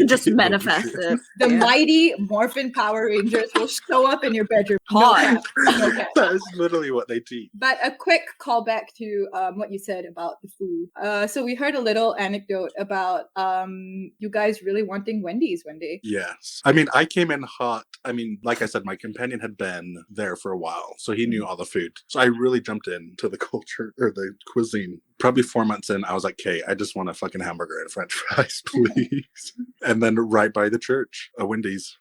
Just manifested. the mighty Morphin Power Rangers will show up in your bedroom. No cap. No cap. That is literally what they teach. But a quick callback to what you said about the food. So we heard a little anecdote about you guys really wanting Wendy's one day. Yes. I mean, I came in hot. I mean, like I said, my companion had been there for a while, so he knew all the food. So I really jumped into the culture or the cuisine. Probably 4 months in, I was like, "Okay, I just want a fucking hamburger and French fries, please." And then right by the church, a Wendy's.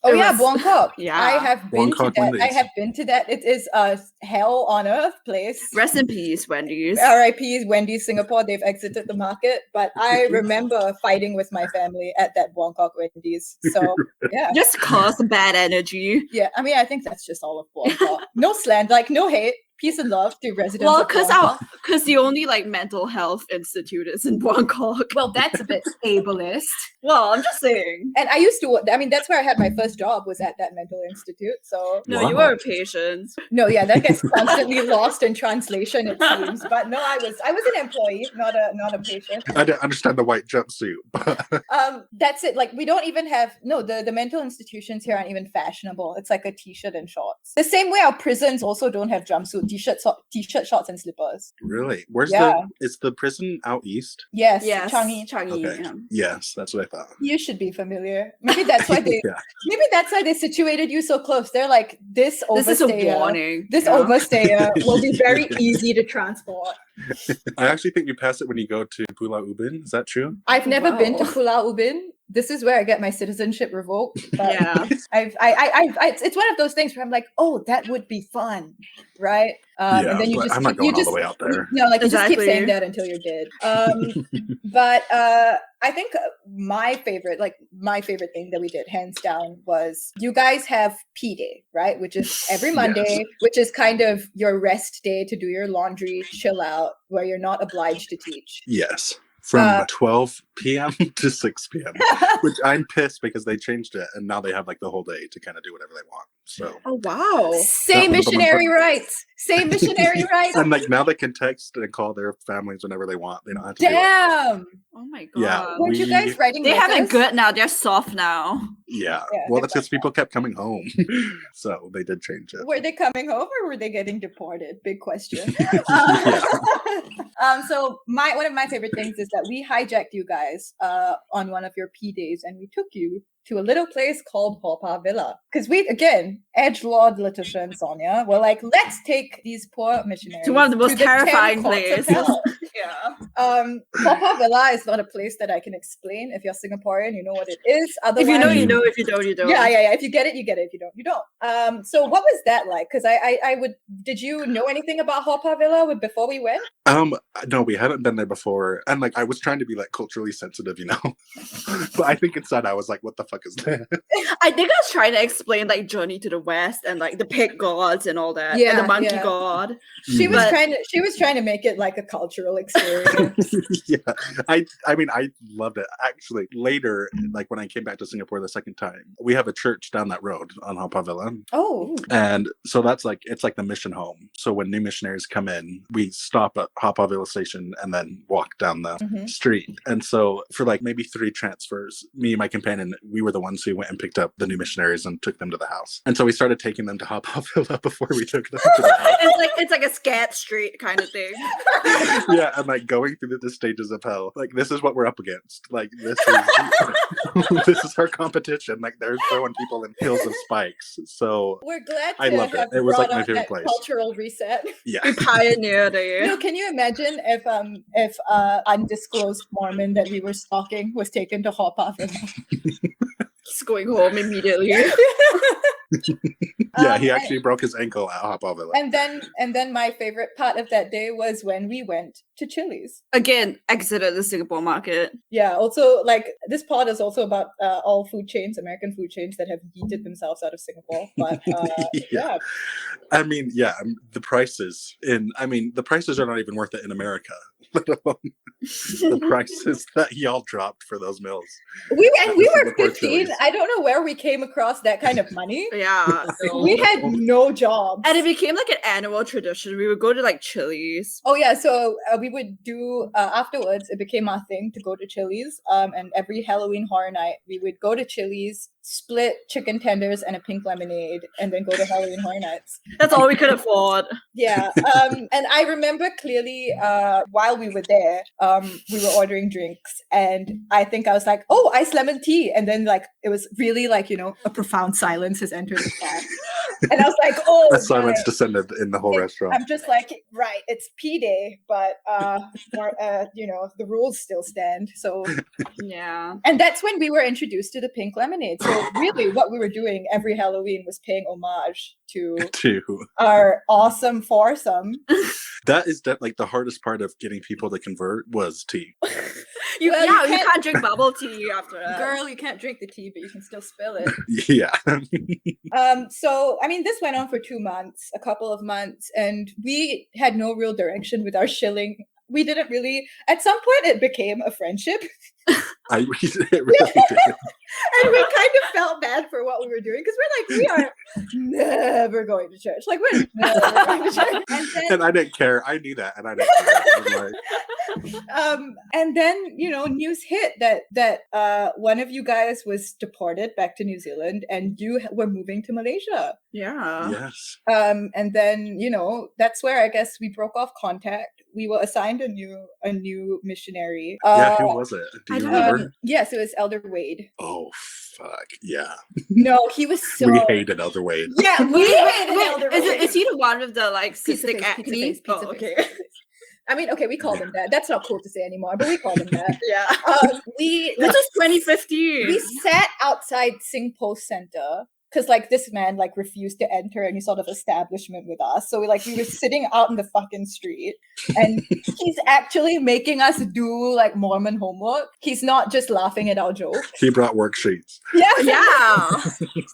Oh It yeah, was- Buangkok. yeah. I have been to Buangkok that. I Wendy's. have been to that. It is a hell on earth place. Rest in peace, Wendy's. R.I.P. Wendy's Singapore. They've exited the market, but I remember fighting with my family at that Buangkok Wendy's. So yeah, Just cause bad energy. yeah. I mean, I think that's just all of Buangkok. No slant, like no hate, peace and love to residents. Well, of Buangkok. because the only like mental health institute is in Bangkok. Well, that's a bit ableist. Well, I'm just saying. And I used to. I mean, that's where I had my first job, was at that mental institute. So No, you Wow. were a patient. no, yeah, that gets constantly lost in translation, it seems. But no, I was an employee, not a patient. I didn't understand the white jumpsuit, but That's it. Like, we don't even have the mental institutions here aren't even fashionable. It's like a t-shirt and shorts. The same way our prisons also don't have jumpsuit, t-shirt, shorts, and slippers. really, where's Yeah. is the prison out east? Yes, Yes, Changi. Okay. yeah. Yes, that's what I thought. You should be familiar. Maybe that's why they. Yeah. Maybe that's why they situated you so close. They're like, this This is a overstayer. warning. This yeah. overstayer will be very easy to transport. I actually think you pass it when you go to Pulau Ubin. Is that true? I've never been to Wow. Pulau Ubin. This is where I get my citizenship revoked. But Yeah. it's one of those things where I'm like, oh, that would be fun, right? Yeah, and then you but just I'm not keep, going all the way out there. No, like you just keep saying Exactly. that until you're dead. But I think my favorite thing that we did, hands down, was you guys have P Day, right? Which is every Monday, which is kind of your rest day to do your laundry, chill out, where you're not obliged to teach. Yes. From 12 p.m. to 6 p.m., which I'm pissed because they changed it and now they have like the whole day to kind of do whatever they want. So, Oh wow. Say That was the missionary one- rights. Say missionary rights. and like now they can text and call their families whenever they want. They don't have to do it. Damn. Oh my god. Yeah, Weren't you guys writing They have it letters? good now. They're soft now. Yeah. Yeah, Well, they that's because people kept coming home. So they did change it. Were they coming home or were they getting deported? Big question. Yeah. So one of my favorite things is that we hijacked you guys on one of your P days and we took you to a little place called Haw Villa. Because we, again, edgelord Letitia and Sonia were like, let's take these poor missionaries To one of the most 10 terrifying courts of places. hell. Yeah. Haw Villa is not a place that I can explain. If you're Singaporean, you know what it is. Otherwise, If you know, you know. If you don't, you don't. yeah. If you get it, you get it. If you don't, you don't. So what was that like? Because I would. Did you know anything about Haw Villa before we went? No, we hadn't been there before, and like I was trying to be like culturally sensitive, but I think inside I was like, "What the fuck is that?" I think I was trying to explain like Journey to the West and like the pig gods and all that, Yeah, and the monkey yeah. god. She was trying to make it like a cultural experience. Yeah, I mean, I loved it. Actually, later, like when I came back to Singapore the second time, we have a church down that road on Haw Villa. Oh, And so that's like, it's like the mission home. So when new missionaries come in, we stop at Haw Villa station and then walk down the street. And so for like maybe 3 transfers, me and my companion, we were the ones who went and picked up the new missionaries and took them to the house. And so we started taking them to Haw Villa before we took them to the house. It's like a scat street kind of thing. Yeah, and like going through the stages of hell. Like, this is what we're up against. Like, this is this is our competition. Like, they're throwing people in hills of spikes. So we're glad I to loved it. have It was like brought my on favorite that place. cultural reset. Yeah. We pioneered it. No, can you imagine if undisclosed Mormon that we were stalking was taken to Haw Villa? He's going home immediately. Yeah, he actually broke his ankle at Haw Villa. And then my favorite part of that day was when we went to Chili's. Again, exited the Singapore market. Yeah, also like this pod is also about all food chains, American food chains that have yeeted themselves out of Singapore. But yeah. I mean, yeah, the prices are not even worth it in America, let alone the prices that y'all dropped for those meals. We were Singapore 15. Chili's. I don't know where we came across that kind of money. Yeah. We had no jobs. And it became like an annual tradition. We would go to like Chili's. Oh yeah, so we would do afterwards. It became our thing to go to Chili's. And every Halloween horror night, we would go to Chili's, split chicken tenders and a pink lemonade, and then go to Halloween horror nights. That's all we could afford. Yeah. And I remember clearly while we were there, we were ordering drinks, and I think I was like, "Oh, iced lemon tea," and then like it was really like a profound silence has entered the chat. And I was like, "Oh, that silence descended in the whole restaurant." I'm just like, right, it's P Day, but the rules still stand. So Yeah. and that's when we were introduced to the pink lemonade. So really, what we were doing every Halloween was paying homage to our awesome foursome. That is like the hardest part of getting people to convert was tea. You can't drink bubble tea after that. Girl, you can't drink the tea, but you can still spill it. Yeah. So, I mean, this went on for 2 months, a couple of months, and we had no real direction with our shilling. We didn't really, at some point, it became a friendship. It really did. And we kind of felt bad for what we were doing because we're like, we are never going to church. Like, we're never going to church. And I didn't care. I knew that, and I didn't care. And then news hit that one of you guys was deported back to New Zealand, and you were moving to Malaysia. Yeah. Yes. And then that's where I guess we broke off contact. We were assigned a new missionary. Yeah, who was it? Do you remember? Yes, it was Elder Wade. Oh fuck yeah! No, he was so. We hated Elder Wade. Yeah, we hated Elder Wade. Is he the one with the like Pizza cystic face, acne? pizza face. Okay. I mean, okay, we called him that. That's not cool to say anymore, but we called him that. Yeah. This is 2015. We sat outside Singpost Center because like this man like refused to enter any sort of establishment with us. So we were sitting out in the fucking street, and he's actually making us do like Mormon homework. He's not just laughing at our jokes. He brought worksheets. Yeah.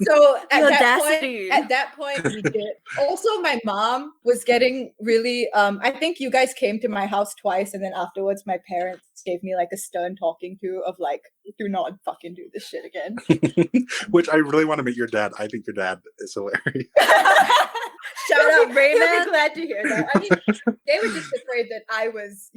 So at Audacity. that point we did. Also, my mom was getting really I think you guys came to my house twice, and then afterwards my parents gave me like a stern talking to of like, do not fucking do this shit again. Which I really want to meet your dad. I think your dad is hilarious. Shout out, Raymond. You'll be glad to hear that. I mean, they were just afraid that I was,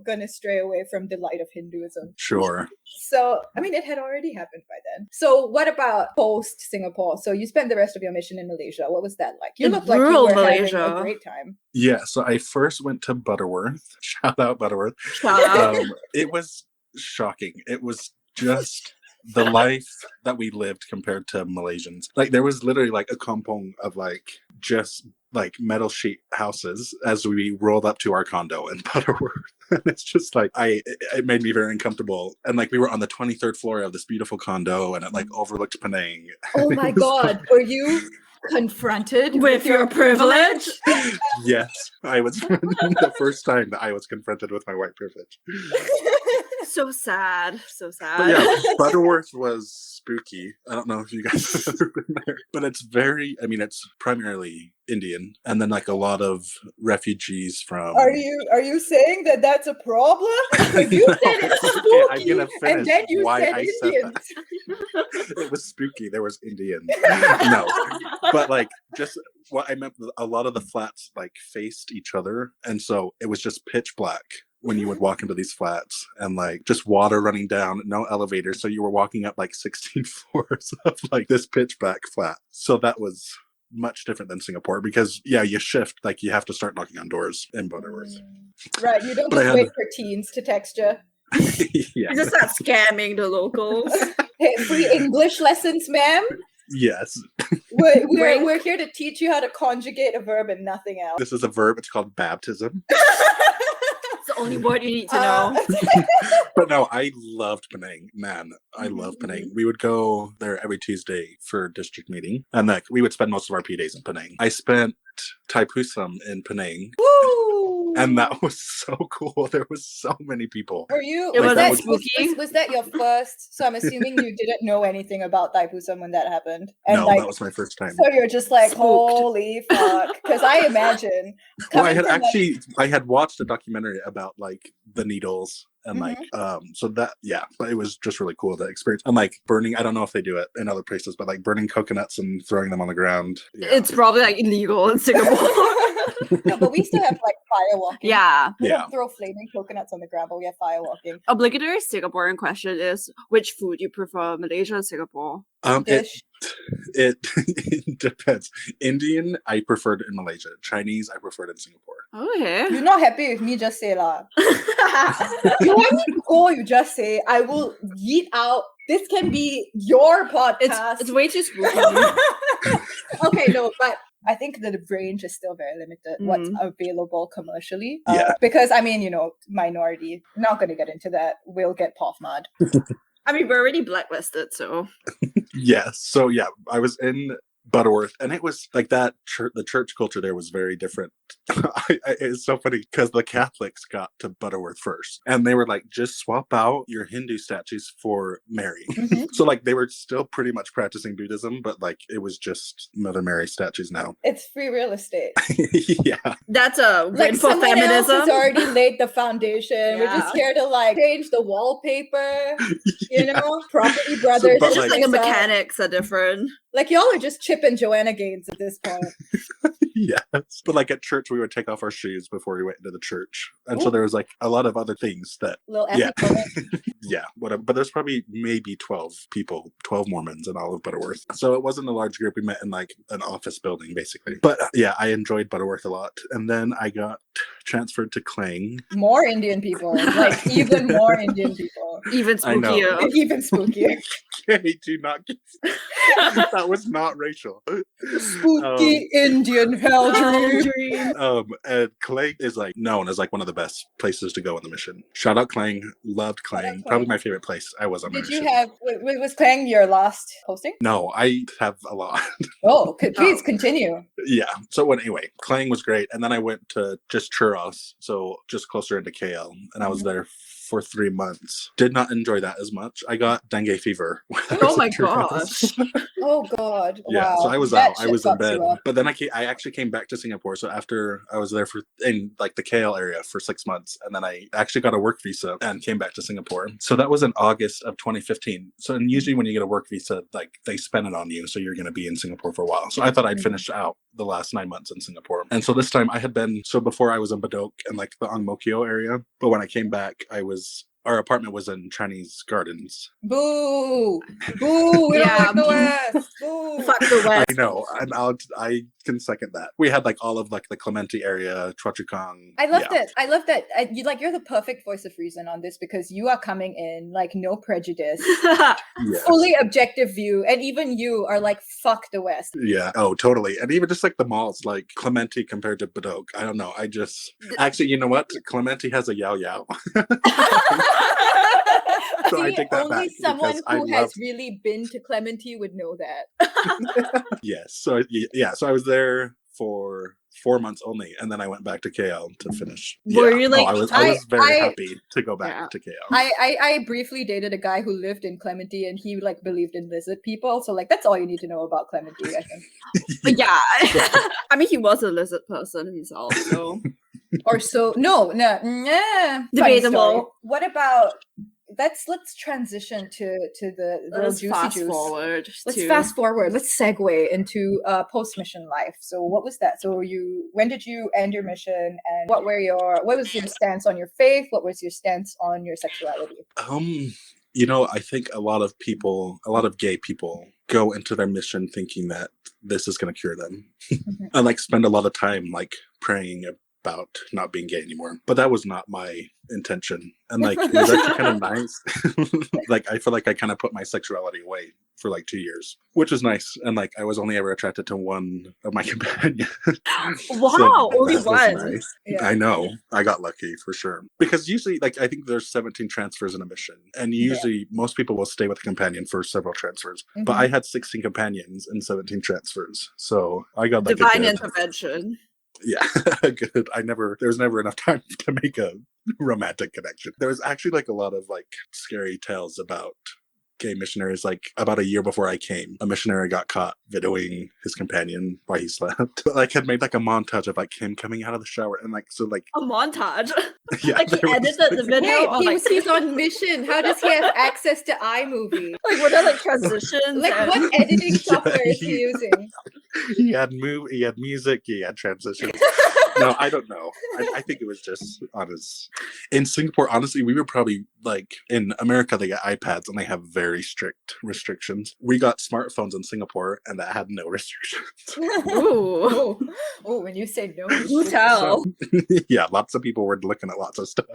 gonna stray away from the light of Hinduism. Sure. So, I mean, it had already happened by then. So, what about post Singapore? So, you spent the rest of your mission in Malaysia. What was that like? You looked like you were having a great time. Yeah. So I first went to Butterworth. Shout out Butterworth. Shout out. It was shocking. It was just the life that we lived compared to Malaysians. Like there was literally like a kampong of like just like metal sheet houses as we rolled up to our condo in Butterworth. And it's just like it made me very uncomfortable. And like we were on the 23rd floor of this beautiful condo and it like overlooked Penang. Oh my God. Were you confronted with your privilege? Yes, I was the first time that I was confronted with my white privilege. So sad. But yeah, Butterworth was spooky. I don't know if you guys have ever been there, but it's it's primarily Indian, and then like a lot of refugees from. Are you saying that that's a problem? You said it's spooky, I'm gonna finish and then you why said I Indians. It was spooky. There was Indians. No, but like just what I meant. A lot of the flats like faced each other, and so it was just pitch black when you would walk into these flats, and like just water running down, no elevator, so you were walking up like 16 floors of like this pitch black flat. So that was much different than Singapore because you shift, like you have to start knocking on doors in Butterworth. Right, you don't just wait for teens to text you. Yeah. You just start scamming the locals. Hey, free English lessons, ma'am. Yes. We're here to teach you how to conjugate a verb and nothing else. This is a verb. It's called baptism. It's the only word you need to know. But no, I loved Penang. Man, I love Penang. We would go there every Tuesday for district meeting. And like we would spend most of our P days in Penang. I spent Taipusam in Penang. Woo! And that was so cool. There was so many people. Were you? Was that your first? So I'm assuming you didn't know anything about Taipusam when that happened. And no, like, that was my first time. So you're just like, Spooked. holy fuck. Because I imagine. Well, I had watched a documentary about like the needles and like so that but it was just really cool to experience. And like burning, I don't know if they do it in other places, but like burning coconuts and throwing them on the ground. Yeah. It's probably like illegal in Singapore. No, but we still have like firewalking. Yeah. We don't throw flaming coconuts on the ground, but we have firewalking. Obligatory Singaporean question is which food you prefer, Malaysia or Singapore? Dish. It depends. Indian, I preferred in Malaysia. Chinese, I preferred in Singapore. Okay. You're not happy with me, just say lah. You want me to go, you just say. I will yeet out. This can be your podcast. It's way too spooky. Okay, no, but I think the range is still very limited. What's available commercially? Because I mean, minority. Not going to get into that. We'll get POFMAD. I mean, we're already blacklisted, so. Yes. So yeah, I was in Butterworth, and it was like that. The church culture there was very different. It's so funny because the Catholics got to Butterworth first, and they were like, just swap out your Hindu statues for Mary. So like they were still pretty much practicing Buddhism, but like it was just Mother Mary statues now. It's free real estate. Yeah, that's a win like for someone feminism. else has already laid the foundation. We're just here to like change the wallpaper. You know, property brothers. It's just like the mechanics are different. Like y'all are just Chip and Joanna Gaines at this point. Yes. But like at church, we would take off our shoes before we went into the church. And so there was like a lot of other things that. Little yeah. But there's probably maybe 12 Mormons in all of Butterworth. So it wasn't a large group. We met in like an office building, basically. But yeah, I enjoyed Butterworth a lot. And then I got transferred to Klang. More Indian people. Like even more Indian people. Even spookier. Even spookier. Okay, do not get... That was not racial. Spooky Indian hell dream. And Klang is like known as like one of the best places to go in the mission. Shout out Klang. Loved Klang. Probably my favorite place I was on. Did you have, was Klang your last posting? No, I have a lot. Oh, please continue. Yeah. So anyway, Klang was great. And then I went to just Churros, so just closer into KL. And I was there for 3 months. Did not enjoy that as much. I got dengue fever. Oh my gosh. Oh god. Yeah, wow. so I was out. I was in bed. But then I actually came back to Singapore. So after I was there in like the KL area for 6 months, and then I actually got a work visa and came back to Singapore. So that was in August of 2015. So and usually when you get a work visa, like they spend it on you, so you're going to be in Singapore for a while. So I thought I'd finish out the last 9 months in Singapore. And so this time I had been, so before I was in Badok and like the Ang Mo Kio area, but when I came back, I was our apartment was in Chinese Gardens. Boo! Boo! We don't Yeah. like the West. Boo! Fuck the West. I know, and I can second that. We had like all of like the Clementi area, Chua Chu Kang. I love that. I love that. You're the perfect voice of reason on this because you are coming in like no prejudice, Yes. fully objective view, and even you are like fuck the West. Yeah. Oh, totally. And even just like the malls, like Clementi compared to Badok. I don't know. I just actually, you know what? Clementi has a Yao Yao. So I take that only back someone because I who has loved- really been to Clementi would know that. Yes. So yeah. So I was there for 4 months only, and then I went back to KL to finish. Were you like- I was very happy to go back Yeah. to KL. I briefly dated a guy who lived in Clementi and he like believed in lizard people. So like that's all you need to know about Clementi, I think. But yeah. I mean, he was a lizard person himself, so. Or so no. Funny Debatable. story. What about let's transition to the real Let's juicy fast juice. forward. Let's to- fast forward. Let's segue into post mission life. So what was that? So when did you end your mission, and what was your stance on your faith? What was your stance on your sexuality? I think a lot of gay people go into their mission thinking that this is going to cure them, and like spend a lot of time like praying about not being gay anymore. But that was not my intention, and like it was actually kind of nice. Like I feel like I kind of put my sexuality away for like 2 years, which was nice. And like I was only ever attracted to one of my companions. Wow, only that was one. nice. Yeah. I know. I got lucky for sure. Because usually, like, I think there's 17 transfers in a mission. And usually, most people will stay with a companion for several transfers. But I had 16 companions and 17 transfers. So I got like Divine a good, intervention. yeah, good. There was never enough time to make a romantic connection. There was actually like a lot of like scary tales about gay missionaries. Like about a year before I came, a missionary got caught videoing his companion while he slept. Like had made like a montage of like him coming out of the shower and like so like A montage. yeah, Like he there was- edited the video. or, like, he's on mission. How does he have access to iMovie? like were there like transitions? Like and- what editing software is he he- using? he had music, he had transitions. No, I don't know. I think it was just in Singapore, honestly, we were probably like in America they got iPads and they have very strict restrictions. We got smartphones in Singapore and that had no restrictions. Ooh. Oh, when you say no, Who tell? Yeah, lots of people were looking at lots of stuff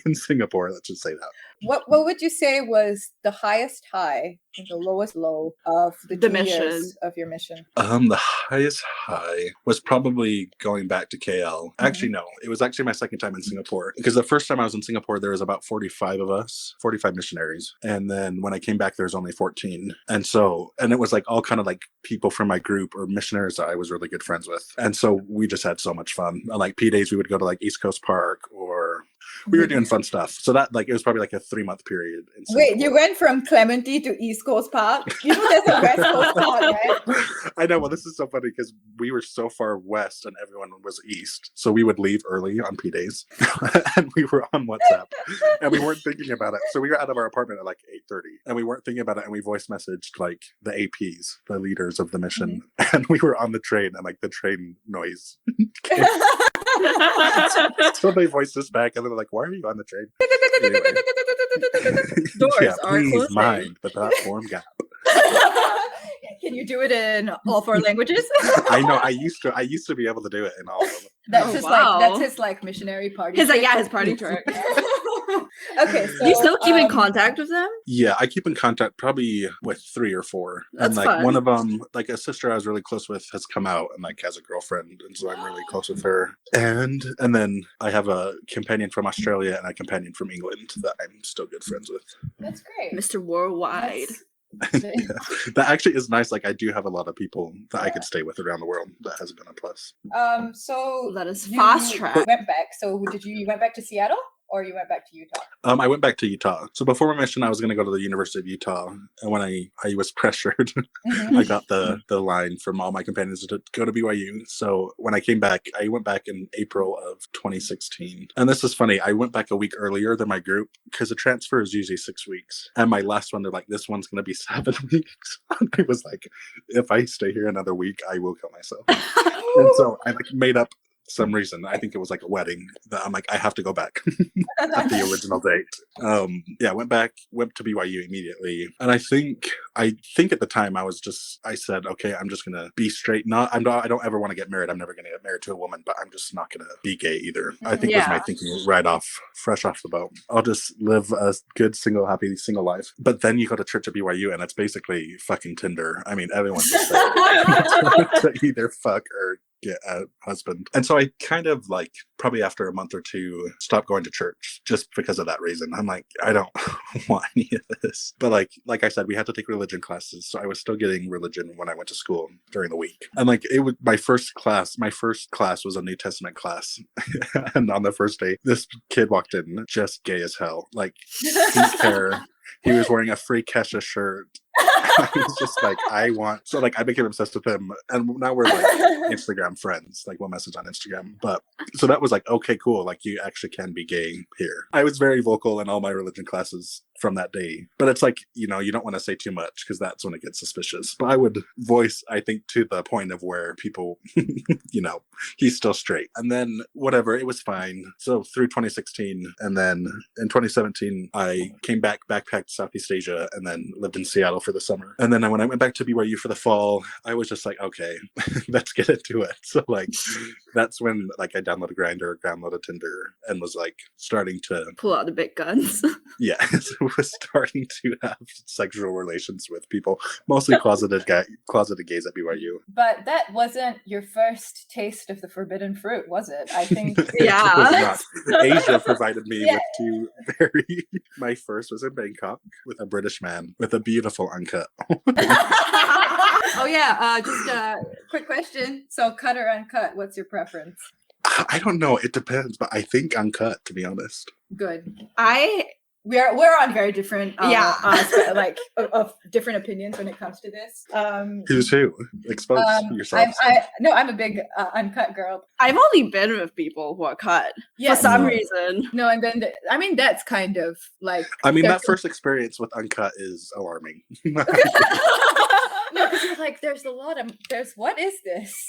in Singapore, let's just say that. What would you say was the highest high and the lowest low of the The 2 mission. years of your mission? The highest high was probably going back to KL. Actually, no, it was actually my second time in Singapore because the first time I was in Singapore, there was about 45 of us, 45 missionaries. And then when I came back, there was only 14. And it was like all kind of like people from my group or missionaries that I was really good friends with. And so we just had so much fun. On like P days, we would go to like East Coast Park or we were doing fun stuff. So that like it was probably like a 3-month period. In Wait, you Singapore. went from Clementi to East Coast Park? You know there's a West Coast Park, right? I know. Well, this is so funny because we were so far west and everyone was east. So we would leave early on P days and we were on WhatsApp and we weren't thinking about it. So we were out of our apartment at like 8:30 and we weren't thinking about it. And we voice messaged like the APs, the leaders of the mission. And we were on the train and like the train noise. So they voiced us back and they were like, why are you on the train? Doors Yeah, are please closing. mind the platform gap. Can you do it in all 4 languages? I know. I used to be able to do it in all of them. That's his missionary party. His trick. his party trick. Okay, so Do you still keep in contact with them? Yeah, I keep in contact probably with 3 or 4. That's and like fun. one of them, like a sister I was really close with has come out and like has a girlfriend. And so I'm really close with her. And then I have a companion from Australia and a companion from England that I'm still good friends with. That's great. Mr. Worldwide. Yeah. That actually is nice. Like I do have a lot of people that I could stay with around the world. That has been a plus. So Let us you fast track. went back. So you went back to Seattle or you went back to Utah? I went back to Utah. So before my mission, I was going to go to the University of Utah. And when I was pressured, I got the line from all my companions to go to BYU. So when I came back, I went back in April of 2016. And this is funny. I went back a week earlier than my group because the transfer is usually 6 weeks. And my last one, they're like, this one's going to be 7 weeks. And I was like, if I stay here another week, I will kill myself. And so I like made up some reason, I think it was like a wedding, that I'm like, I have to go back at the original date. Went to BYU immediately. And I think at the time I said, okay, I'm just gonna be straight. I don't ever want to get married. I'm never gonna get married to a woman, but I'm just not gonna be gay either. I think was my thinking fresh off the boat. I'll just live a good happy single life. But then you go to church at BYU and it's basically fucking Tinder. I mean, everyone's just there to either fuck or get a husband. And so I kind of like, probably after a month or two, stopped going to church just because of that reason. I'm like, I don't want any of this. But like I said, we had to take religion classes, so I was still getting religion when I went to school during the week. And like, it was my first class was a New Testament class. And on the first day, this kid walked in just gay as hell, like pink hair. He was wearing a Free Kesha shirt. I was just like, I became obsessed with him, and now we're like Instagram friends, like we'll message on Instagram. But so that was like, okay, cool, like you actually can be gay here. I was very vocal in all my religion classes from that day, but it's like, you don't want to say too much because that's when it gets suspicious. But I would voice, I think, to the point of where people he's still straight, and then whatever, it was fine. So through 2016, and then in 2017 I came back, backpacked Southeast Asia, and then lived in Seattle for the summer. And then when I went back to BYU for the fall, I was just like, okay, let's get into it. So like, that's when like I downloaded Grindr, downloaded Tinder, and was like starting to pull out the big guns. Yeah, so was starting to have sexual relations with people, mostly closeted gays at BYU. But that wasn't your first taste of the forbidden fruit, was it? I think Asia provided me with two my first was in Bangkok with a British man with a beautiful uncut. Oh yeah, just a quick question. So cut or uncut, what's your preference? I don't know, it depends, but I think uncut, to be honest. Good. We're on very different of different opinions when it comes to this. Who's who? Expose yourself. I'm a big uncut girl. I've only been with people who are cut for some reason. No, and then that's kind of like. I mean, that first experience with uncut is alarming. No, because you're like, what is this?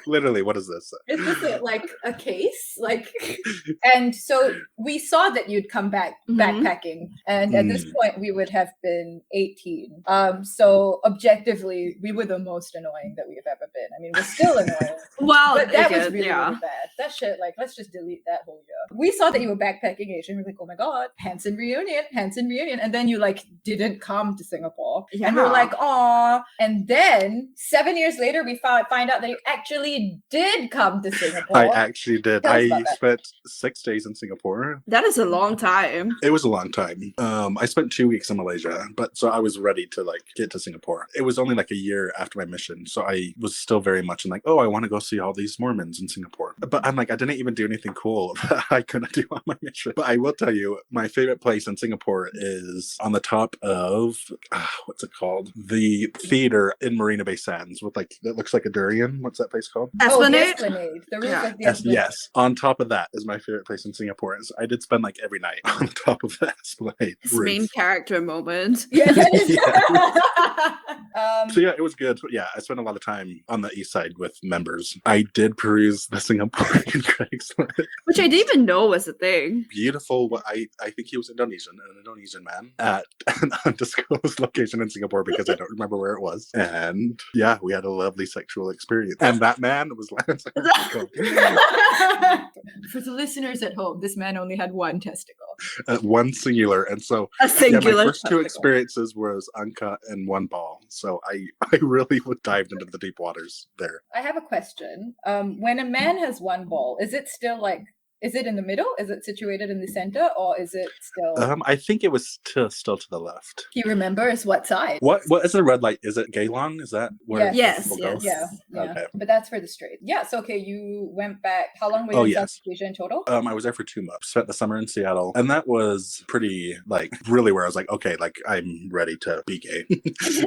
Literally, what is this? Is this like a case? Like, and so we saw that you'd come back backpacking, and at this point we would have been 18. So objectively, we were the most annoying that we've ever been. I mean, we're still annoying. Well, but that was really bad. That shit, like, let's just delete that whole year. We saw that you were backpacking Asian. We're like, oh my god, Hansen reunion, and then you like didn't come to Singapore, and we're like, aw. And then 7 years later, we find out that you actually did come to Singapore. I actually did. I spent 6 days in Singapore. That is a long time. It was a long time. I spent 2 weeks in Malaysia, but so I was ready to like get to Singapore. It was only like a year after my mission, so I was still very much in like, oh, I want to go see all these Mormons in Singapore. But I'm like, I didn't even do anything cool that I couldn't do on my mission. But I will tell you, my favorite place in Singapore is on the top of what's it called? The theater in Marina Bay Sands with like that looks like a durian. What's that place called? Esplanade. The roof of the Esplanade. Yes. On top of that is my favorite place in Singapore. So I did spend like every night on the top of that Esplanade. His main character moment. Yeah. So yeah, it was good. Yeah, I spent a lot of time on the east side with members. I did peruse the Singaporean Craigslist, which I didn't even know was a thing. Beautiful. I think he was an Indonesian man at an undisclosed location in Singapore because I don't remember where it was. And yeah, we had a lovely sexual experience. And that man was Lance. For the listeners at home, this man only had one testicle. One singular. And so a singular my first two experiences was uncut and one ball. So I really dived into the deep waters there. I have a question. When a man has one ball, is it still like, is it in the middle? Is it situated in the center, or is it still? I think it was still to the left. He remembers what side. What is the red light? Is it Gaylong? Is that where people go? Yeah. Okay. But that's for the straight. Yeah. So okay, you went back. How long were you in South Asia in total? I was there for 2 months. Spent the summer in Seattle, and that was pretty like really where I was like, okay, like I'm ready to be gay,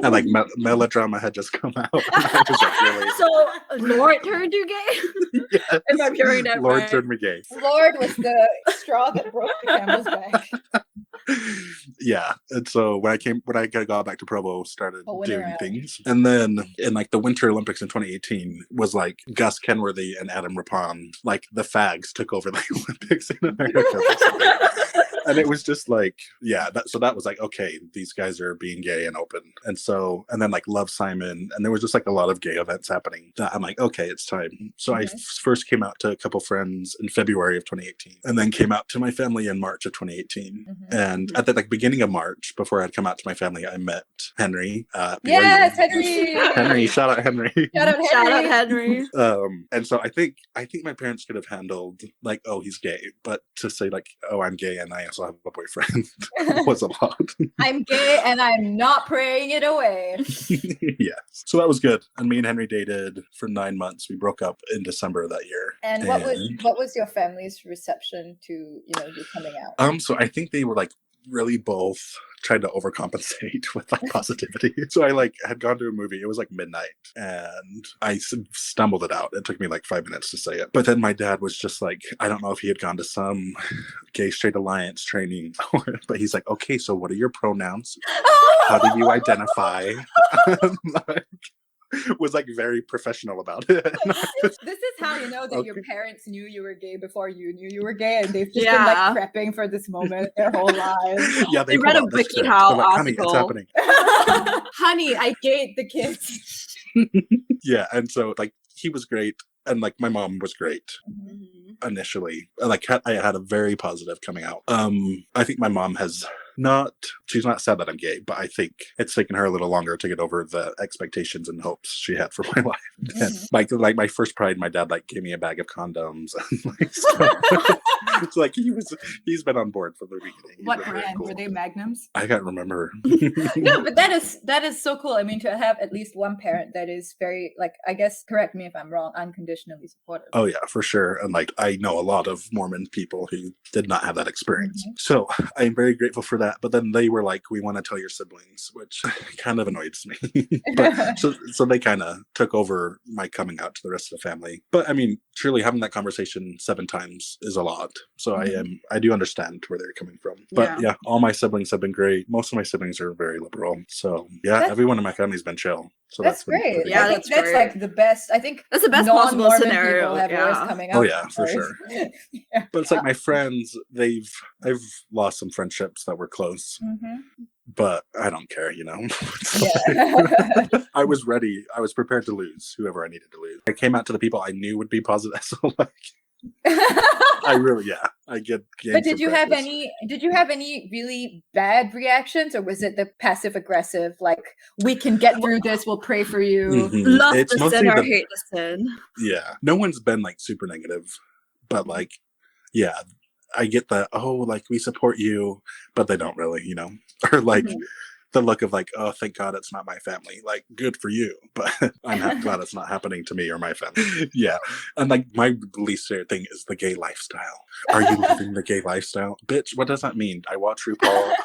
and like melodrama had just come out. I was like, really... So Lord turned you gay. Yes. If I'm hearing that Lord right. turned me gay. Lord was the straw that broke the camel's back. Yeah. And so when I got back to Provo, started winning doing out. things. And then in like the Winter Olympics in 2018 was like Gus Kenworthy and Adam Rippon, like the fags took over the Olympics in America. And it was just like, yeah, that was like, okay, these guys are being gay and open. And so, and then like Love Simon, and there was just like a lot of gay events happening that I'm like, okay, it's time. So I first came out to a couple friends in February of 2018, and then came out to my family in March of 2018. And at the like beginning of March, before I'd come out to my family, I met Henry. Yes, Henry. Henry, shout out Henry. Shout out Henry. And so I think my parents could have handled like, oh, he's gay, but to say like, oh, I'm gay and I also have a boyfriend was a lot. I'm gay and I'm not praying it away. Yes. So that was good. And me and Henry dated for 9 months. We broke up in December of that year. And what was your family's reception to, you coming out? So I think they were like really both trying to overcompensate with like positivity. So I like had gone to a movie. It was like midnight and I stumbled it out. It took me like 5 minutes to say it. But then my dad was just like, I don't know if he had gone to some gay straight alliance training, but he's like, okay, so what are your pronouns? How do you identify? Was like very professional about it. This is how you know that your parents knew you were gay before you knew you were gay, and they've just been like prepping for this moment their whole lives. Yeah, they read a WikiHow like, article. Honey, it's happening. Honey, I gayed the kids. Yeah, and so like he was great, and like my mom was great. Initially, like I had a very positive coming out. I think my mom she's not sad that I'm gay, but I think it's taken her a little longer to get over the expectations and hopes she had for my life. And like my first Pride, my dad like gave me a bag of condoms and like stuff. It's like he's been on board from the beginning. What brand? Cool. Were they Magnums? I can't remember. No, but that is so cool. I mean, to have at least one parent that is very, like, I guess, correct me if I'm wrong, unconditionally supportive. Oh yeah, for sure. And like I know a lot of Mormon people who did not have that experience. So I'm very grateful for that. But then they were like, we want to tell your siblings, which kind of annoys me. But so they kind of took over my coming out to the rest of the family. But I mean, truly having that conversation 7 times is a lot. So I do understand where they're coming from. But yeah, all my siblings have been great. Most of my siblings are very liberal. So yeah, everyone in my family's been chill. So that's great. Yeah, I think that's like the best. I think that's the best possible scenario. Have coming out. Oh yeah, for sure. But it's like my friends, I've lost some friendships that were close. But I don't care, I was ready. I was prepared to lose whoever I needed to lose. I came out to the people I knew would be positive. So like I get. But did you have any really bad reactions, or was it the passive aggressive, like, we can get through this, we'll pray for you? Love the sin or hate the sin? Yeah, no one's been like super negative, but like, yeah, I get that. Oh, like we support you, but they don't really, or like. The look of like, oh, thank God it's not my family. Like, good for you, but I'm glad it's not happening to me or my family. Yeah. And like my least favorite thing is the gay lifestyle. Are you living the gay lifestyle? Bitch, what does that mean? I watch RuPaul.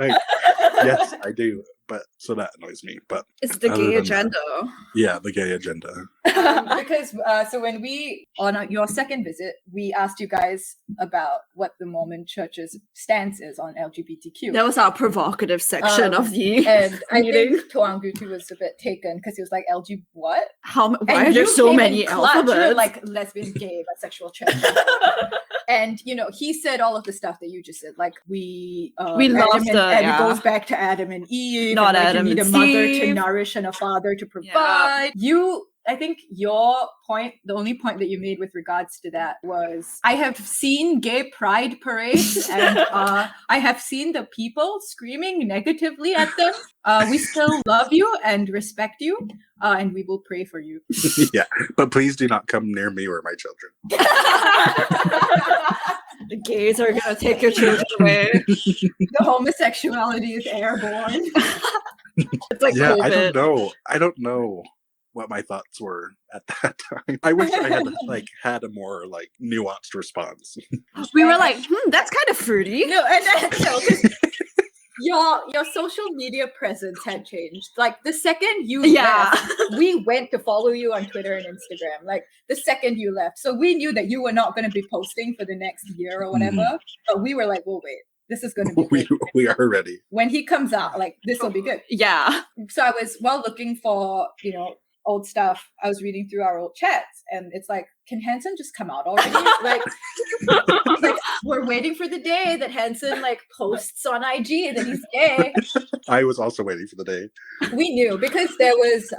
Like, yes, I do. But so that annoys me. But it's the gay agenda. Yeah, the gay agenda. Because so when on your second visit, we asked you guys about what the Mormon Church's stance is on LGBTQ. That was our provocative section of the and I think Tuangutu was a bit taken because he was like, LG what? Why are there so many alphabets? Like lesbian, gay, bisexual, trans. And he said all of the stuff that you just said, like we love it goes back to Adam and Eve. Not and, like, Adam you need and a mother Steve. to nourish and a father to provide. Yeah. I think your point, the only point that you made with regards to that was, I have seen gay pride parades and I have seen the people screaming negatively at them. We still love you and respect you, and we will pray for you. Yeah, but please do not come near me or my children. The gays are going to take your children away. The homosexuality is airborne. It's like yeah, COVID. I don't know what my thoughts were at that time. I wish I had had a more like nuanced response. We were like, that's kind of fruity. No, your social media presence had changed. Like the second you left, we went to follow you on Twitter and Instagram. Like the second you left, so we knew that you were not going to be posting for the next year or whatever. But we were like, well, wait. this is going to be we good. we are ready. When he comes out, like, this will be good. Yeah. So I was looking for, old stuff. I was reading through our old chats, and it's like, can Hansen just come out already? like we're waiting for the day that Hansen like posts on IG that he's gay. I was also waiting for the day. We knew because there was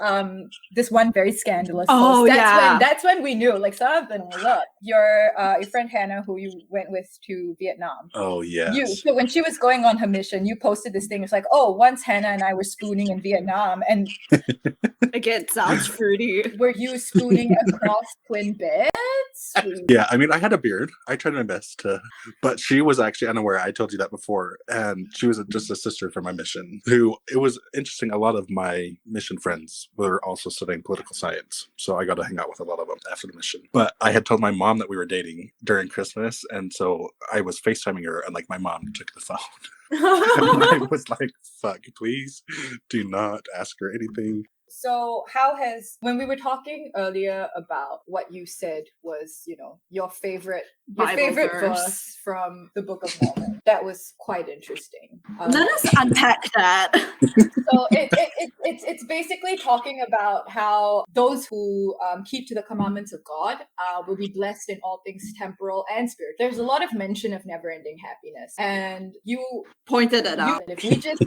this one very scandalous Oh, post. yeah. That's when we knew, like, something was up. Your friend Hannah, who you went with to Vietnam. Oh yes. So when she was going on her mission, you posted this thing. It's like, oh, once Hannah and I were spooning in Vietnam, and Again, sounds fruity. were you spooning across twin beds? Yeah, I mean, I had a beard. I tried my best to, but she was actually unaware. I told you that before, and she was just a sister from my mission. It was interesting. A lot of my mission friends were also studying political science, so I got to hang out with a lot of them after the mission. But I had told my mom that we were dating during Christmas, and so I was FaceTiming her, and like my mom took the phone. And I was like, "Fuck, please, do not ask her anything." So when we were talking earlier about what you said was, your favorite Bible verse. verse from the Book of Mormon, that was quite interesting. Let us unpack that. So it's basically talking about how those who keep to the commandments of God will be blessed in all things temporal and spiritual. There's a lot of mention of never-ending happiness, and you Pointed it out. if we just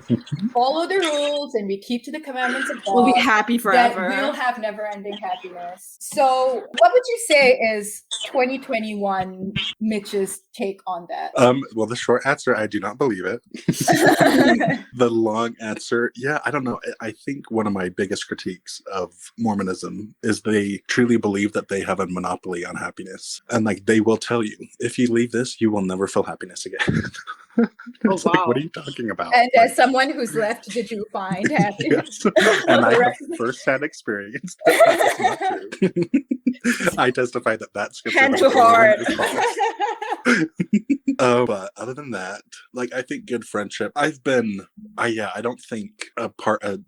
follow the rules and we keep to the commandments of God, We'll be happy forever. that we'll have never-ending happiness. So what would you say is 2021 Mitch's take on that? Well, the short answer, I do not believe it. The long answer, yeah, I don't know. I think one of my biggest critiques of Mormonism is they truly believe that they have a monopoly on happiness. And like, they will tell you, if you leave this, you will never feel happiness again. It's like, what are you talking about? And Like, as someone who's left, did you find happiness? yes. And I have first-hand experience that is not true. I testify that scripture Hand about to heart. Mormon is false. But other than that, like, I think good friendship. I don't think a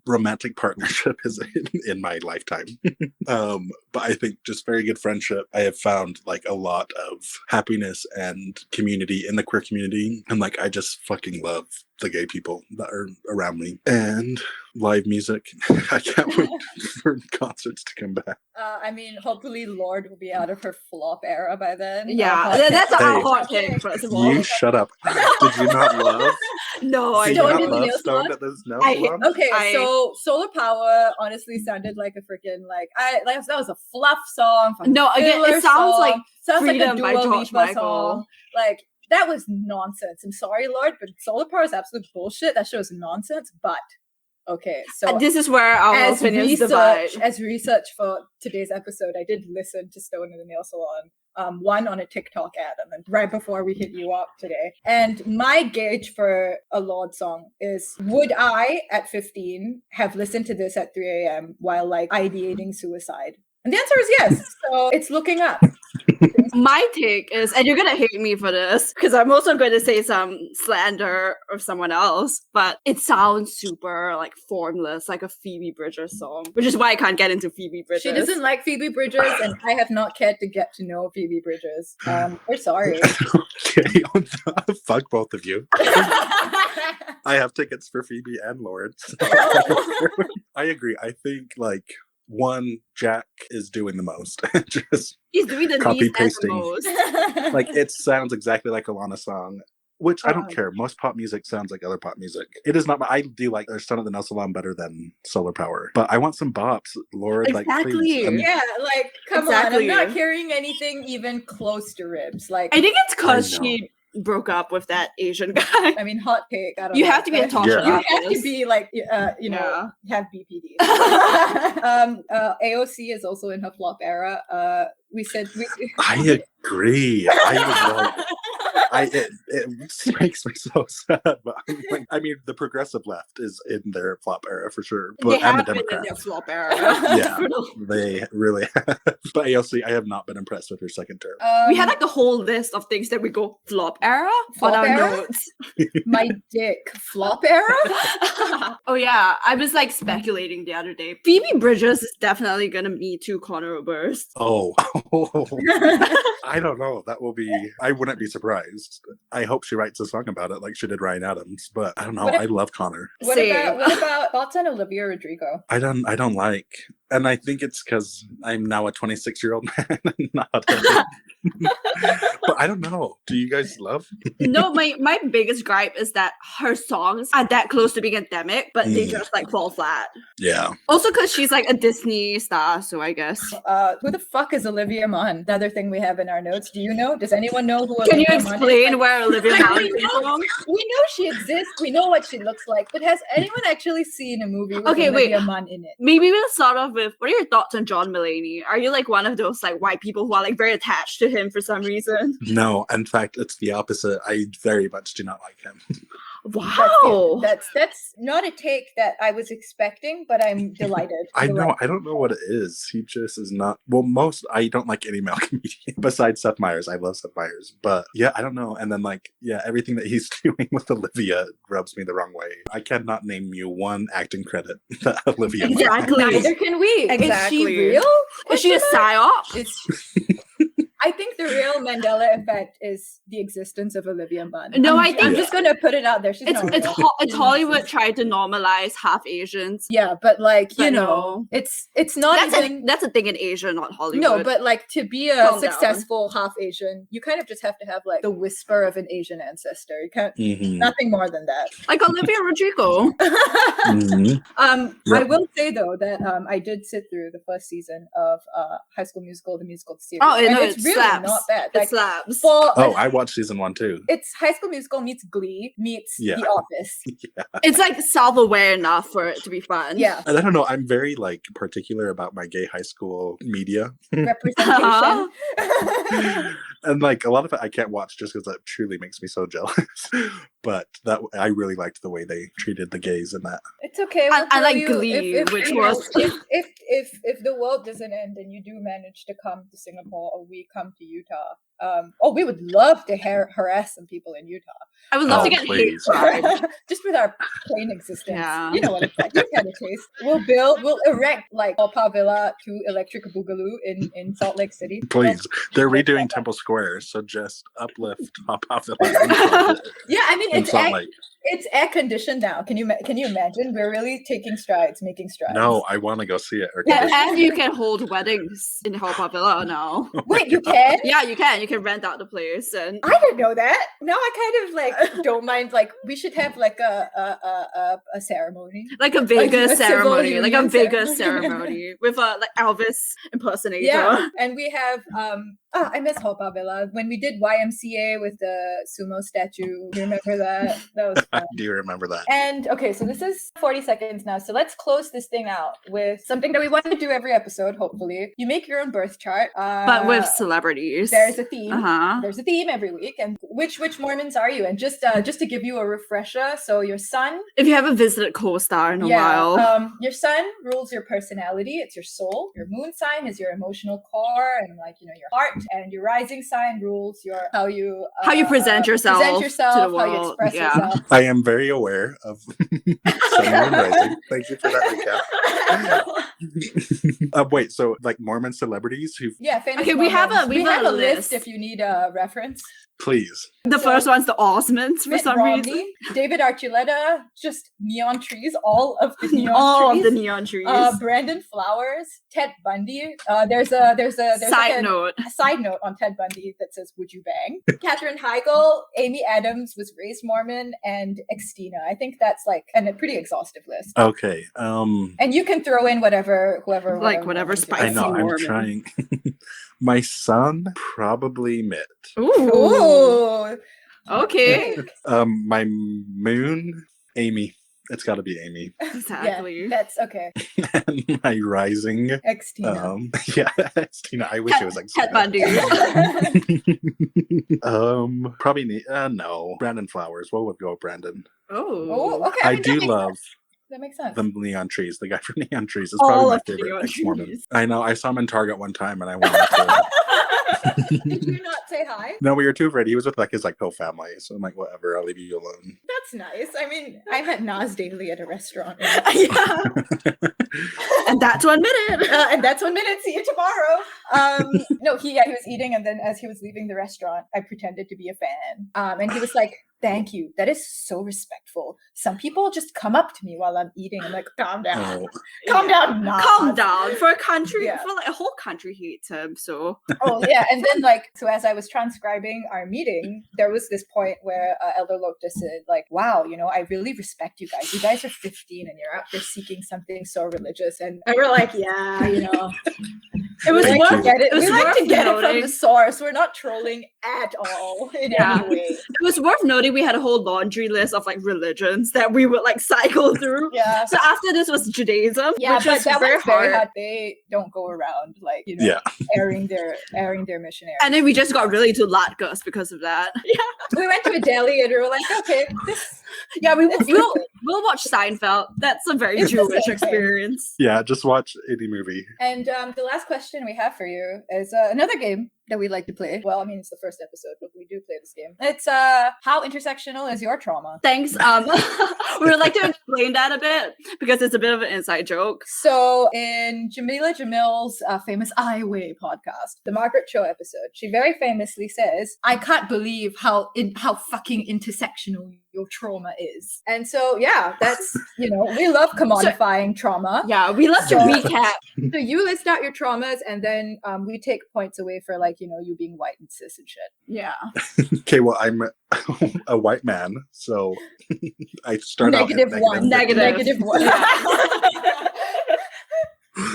romantic partnership is in my lifetime. But I think just very good friendship. I have found like a lot of happiness and community in the queer community, and like I just fucking love the gay people that are around me, and live music. I can't wait for concerts to come back. I mean, hopefully Lorde will be out of her flop era by then. Yeah, that's a hot take, first of all. You shut up. Did you not love? No, I Did you Stoned not in the love nail Stoned salon? at the nail I- salon? Okay, so Solar Power honestly sounded like a freaking that was a fluff song. From No, again, it filler sounds song. like sounds like a Freedom by Dua George Lipa Michael. song. Like, that was nonsense. I'm sorry, Lorde, but Solar Power is absolute bullshit. That show is nonsense. But okay, so this is where our opinions divide. as research for today's episode, I did listen to Stone in the Nail Salon. One on a TikTok ad, and then right before we hit you up today. And my gauge for a Lorde song is: would I, at 15, have listened to this at 3 a.m. while like ideating suicide? And the answer is yes. So it's looking up. My take is, and you're gonna hate me for this, because I'm also going to say some slander of someone else, but it sounds super like formless, like a Phoebe Bridgers song, which is why I can't get into Phoebe Bridgers. She doesn't like Phoebe Bridgers, and I have not cared to get to know Phoebe Bridgers. We're sorry. Okay, fuck both of you. I have tickets for Phoebe and Lorde. So I agree. I think like Jack is doing the most. Just He's doing the copy least and the pasting. most. Like, it sounds exactly like a Lana song, which I don't care. Most pop music sounds like other pop music. It is not. I do like Son of the Nail Salon better than Solar Power, but I want some bops, Lorde. Like, Exactly. please. Yeah, like, come Exactly. on. I'm not hearing anything even close to ribs. Like, I think it's because I know. she broke up with that Asian guy. I mean, hot take. I don't You know. have to be a talk Yeah. show You have artist. to be like, have BPD. AOC is also in her flop era. I agree. It makes me so sad. But I mean, the progressive left is in their flop era for sure. But They and the have been in Democrats. their flop era. Yeah, they really have. But AOC, I have not been impressed with her second term. We had like the whole list of things that we go flop era Flop on our era? notes. my dick flop era. Oh yeah, I was like speculating the other day. Phoebe Bridgers is definitely gonna Me Too corner burst. Oh, I don't know. That will be. I wouldn't be surprised. surprised. I hope she writes a song about it like she did Ryan Adams. But I don't know. What if- I love Connor. What about thoughts on Olivia Rodrigo? I don't like, and I think it's because I'm now a 26-year-old man and not but I don't know. Do you guys love? No, my biggest gripe is that her songs are that close to being endemic, but they just like fall flat. Yeah. Also because she's like a Disney star, so I guess. Who the fuck is Olivia Munn? The other thing we have in our notes. Do you know? Does anyone know who Can you Olivia Munn is? explain where Olivia Munn we came from? know she exists. We know what she looks like. But has anyone actually seen a movie with Okay, wait. Olivia Munn in it? Maybe we'll start off with, what are your thoughts on John Mulaney? Are you like one of those like white people who are like very attached to him for some reason? No, in fact, it's the opposite. I very much do not like him. Wow. That's not a take that I was expecting, but I'm delighted. I know. I don't know what it is. He just is not. Well, I don't like any male comedian besides Seth Meyers. I love Seth Meyers, but yeah, I don't know. And then everything that he's doing with Olivia rubs me the wrong way. I cannot name you one acting credit that Olivia. Exactly. Neither can we. Exactly. Is she real? Is she a psyop? I think the real Mandela effect is the existence of Olivia Munn. No, I'm just gonna put it out there. She's not real. It's Hollywood tried to normalize half Asians. Yeah, but you But know, no. it's not That's a thing in Asia, not Hollywood. No, but like to be a Calm successful half Asian, you kind of just have to have like the whisper of an Asian ancestor. You can't nothing more than that. Like Olivia Rodrigo. I will say though that I did sit through the first season of High School Musical, the musical series. Oh, and no, it's really slaps. not bad. It slaps. I watched season 1 too. It's High School Musical meets Glee meets The Office. Yeah. It's like self-aware enough for it to be fun. Yeah. And I don't know. I'm very particular about my gay high school media. Representation. And a lot of it I can't watch just because that truly makes me so jealous. But I really liked the way they treated the gays in that. It's okay. I like Glee, which was if the world doesn't end and you do manage to come to Singapore or we come to Utah, we would love to harass some people in Utah. I would love to get hate crime. Just with our plain existence. Yeah. You know what it's like. You've had a taste. We'll erect Haw Villa to Electric Boogaloo in Salt Lake City. Please. They're redoing Temple Square, so just uplift Haw Villa. Yeah, I mean It's air conditioned now. Can you imagine? We're really making strides. No, I want to go see it. And you can hold weddings in Haw Villa now. Wait, you can? Yeah, you can. You can rent out the place, and I didn't know that. Now I kind of don't mind. We should have a ceremony, like a Vegas ceremony, like a union Vegas ceremony with a Elvis impersonator. Yeah, and we have I miss Haw Villa when we did YMCA with the sumo statue. You remember that? That was fun. I do remember that. And okay, so this is 40 seconds now. So let's close this thing out with something that we want to do every episode. Hopefully, you make your own birth chart, but with celebrities. There's a theme. Uh-huh. There's a theme every week. And which Mormons are you? And just to give you a refresher, so your sun. If you haven't visited co-star in a while, your sun rules your personality. It's your soul. Your moon sign is your emotional core and your heart. And your rising sign rules how you present yourself to the world. How you express yourself. I am very aware of Sun, Moon, Rising. Thank you for that recap. Wait, so Mormon celebrities who? Yeah, famous. Okay, Mormons. we have a list if you need a reference. Please. The first one's the Osmonds for some reason. David Archuleta, just neon trees, all of the neon trees. Brandon Flowers, Ted Bundy. There's a side note on Ted Bundy that says, "Would you bang?" Katherine Heigl, Amy Adams was raised Mormon, and Xtina. I think that's a pretty exhaustive list. Okay. And you can throw in whatever spicy. I know. Mormon. I'm trying. My son, probably Mitt. Ooh. Okay. My moon, Amy. It's got to be Amy. Exactly. Yeah, that's okay. And my rising, Xtina. Xtina. I wish it was Ted Bundy. Probably no. Brandon Flowers. What would go with Brandon? Oh, okay. I do love. That makes sense. The Neon Trees. The guy from Neon Trees is probably my favorite ex-Mormon. I know. I saw him in Target one time, and I wanted to. Did you not say hi? No, we were too afraid. He was with like his like whole family, so I'm like, whatever, I'll leave you alone. That's nice. I mean, I met Nas daily at a restaurant. Yeah. And that's 1 minute. And that's 1 minute. See you tomorrow. No, he was eating, and then as he was leaving the restaurant, I pretended to be a fan. And he was like, "Thank you. That is so respectful. Some people just come up to me while I'm eating. I'm like, calm down. Calm down, Nas. Calm down. For a country, Yeah. for like a whole country hates him, so. Oh yeah, and then like, so as I was transcribing our meeting, there was this point where Elder Lorde said like, "Wow, you know, I really respect you guys. You guys are 15 and you're out there seeking something so religious." And we're like, "Yeah, you know." It was Thank worth you. We get it. It was We like to worth get it from noting. the source. We're not trolling at all in Yeah. any way. It was worth noting we had a whole laundry list of like religions that we would like cycle through. Yeah. So after this was Judaism, Yeah, which but was that very one's very hard. hard. They don't go around like, you know, Yeah. airing their missionary. And then we just got really into latkes because of that. We went to a deli and we were like, okay, this Yeah, It's we'll watch Seinfeld. That's a very It's the Jewish same thing. experience. Yeah, just watch any movie. And the last question we have for you is another game that we like to play. Well, I mean, it's the first episode, but we do play this game. It's how intersectional is your trauma? Thanks. We would like to explain that a bit because it's a bit of an inside joke. So in Jamila Jamil's famous I Way podcast, the Margaret Cho episode, she very famously says, "I can't believe how fucking intersectional your trauma is." And so, yeah, that's, you know, we love commodifying trauma. Yeah, we love to So- recap. So you list out your traumas, and then we take points away for, like, you know, you being white and cis and shit. Yeah. Okay, well, I'm a white man, so I start out at -1. Negative. -1. Yeah.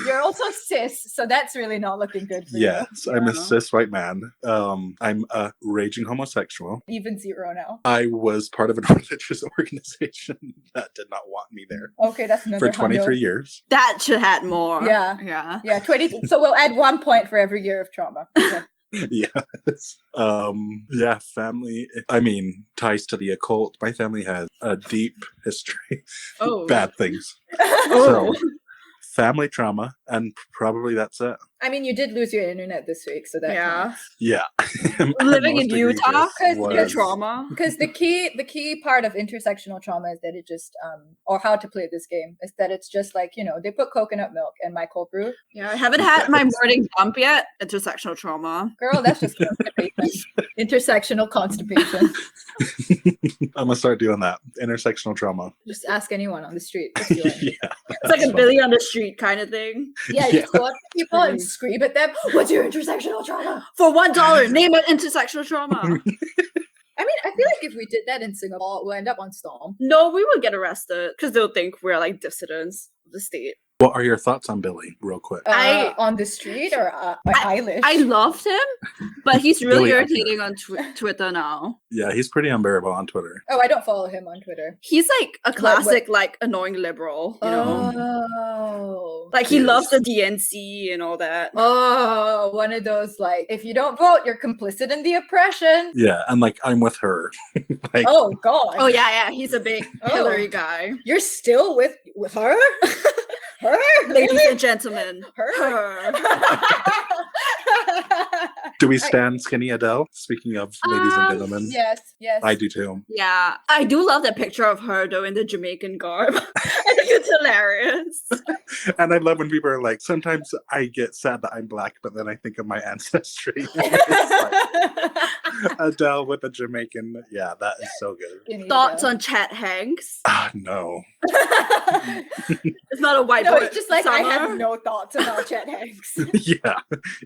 You're also cis, so that's really not looking good for you. Yes, I'm a Yeah. cis white man. I'm a raging homosexual. Even 0 now. I was part of a religious organization that did not want me there Okay, that's another for 23 hundo. years. That should have more. Yeah. Yeah. Yeah, 20. So we'll add 1 point for every year of trauma. Yeah. Yes. Yeah, family. I mean, ties to the occult. My family has a deep history. Oh. Bad things. Oh. So, family trauma, and probably that's it. I mean, you did lose your internet this week, so that Yeah. Yeah. Living in Most Utah, egregious your was- trauma. because the key part of intersectional trauma is that it just or how to play this game is that it's just like, you know, they put coconut milk in my cold brew. Yeah, I haven't had my morning bump yet. Intersectional trauma. Girl, that's just constipation. Intersectional constipation. I'm gonna start doing that. Intersectional trauma. Just ask anyone on the street. Just do it. Yeah. It's like a Billy on the street kind of thing. Yeah, Yeah. just go up to people and scream at them. What's your intersectional trauma? For $1, name it intersectional trauma. I mean, I feel like if we did that in Singapore, we'll end up on Storm. No, we would get arrested because they'll think we're like dissidents of the state. What are your thoughts on Billy, real quick? On the street or Eilish? I loved him, but he's really Billy irritating on Twitter now. Yeah, he's pretty unbearable on Twitter. Oh, I don't follow him on Twitter. He's like a classic, like annoying liberal, you know. Oh. Like he Yes. loves the DNC and all that. Oh, one of those like, if you don't vote, you're complicit in the oppression. Yeah, and like I'm with her. Like, Oh God. Oh yeah, he's a big Oh. Hillary guy. You're still with her? Her? Ladies Really? and gentlemen, Her? do we stand skinny Adele? Speaking of ladies and gentlemen, Yes, yes. I do too. Yeah, I do love that picture of her though in the Jamaican garb. I think it's hilarious. And I love when people are like, sometimes I get sad that I'm black, but then I think of my ancestry. It's like, Adele with a Jamaican. Yeah, that is so good. Thoughts on Chet Hanks? Ah, no. It's not a white No, boy. it's just like I have summer. no thoughts about Chet Hanks. Yeah.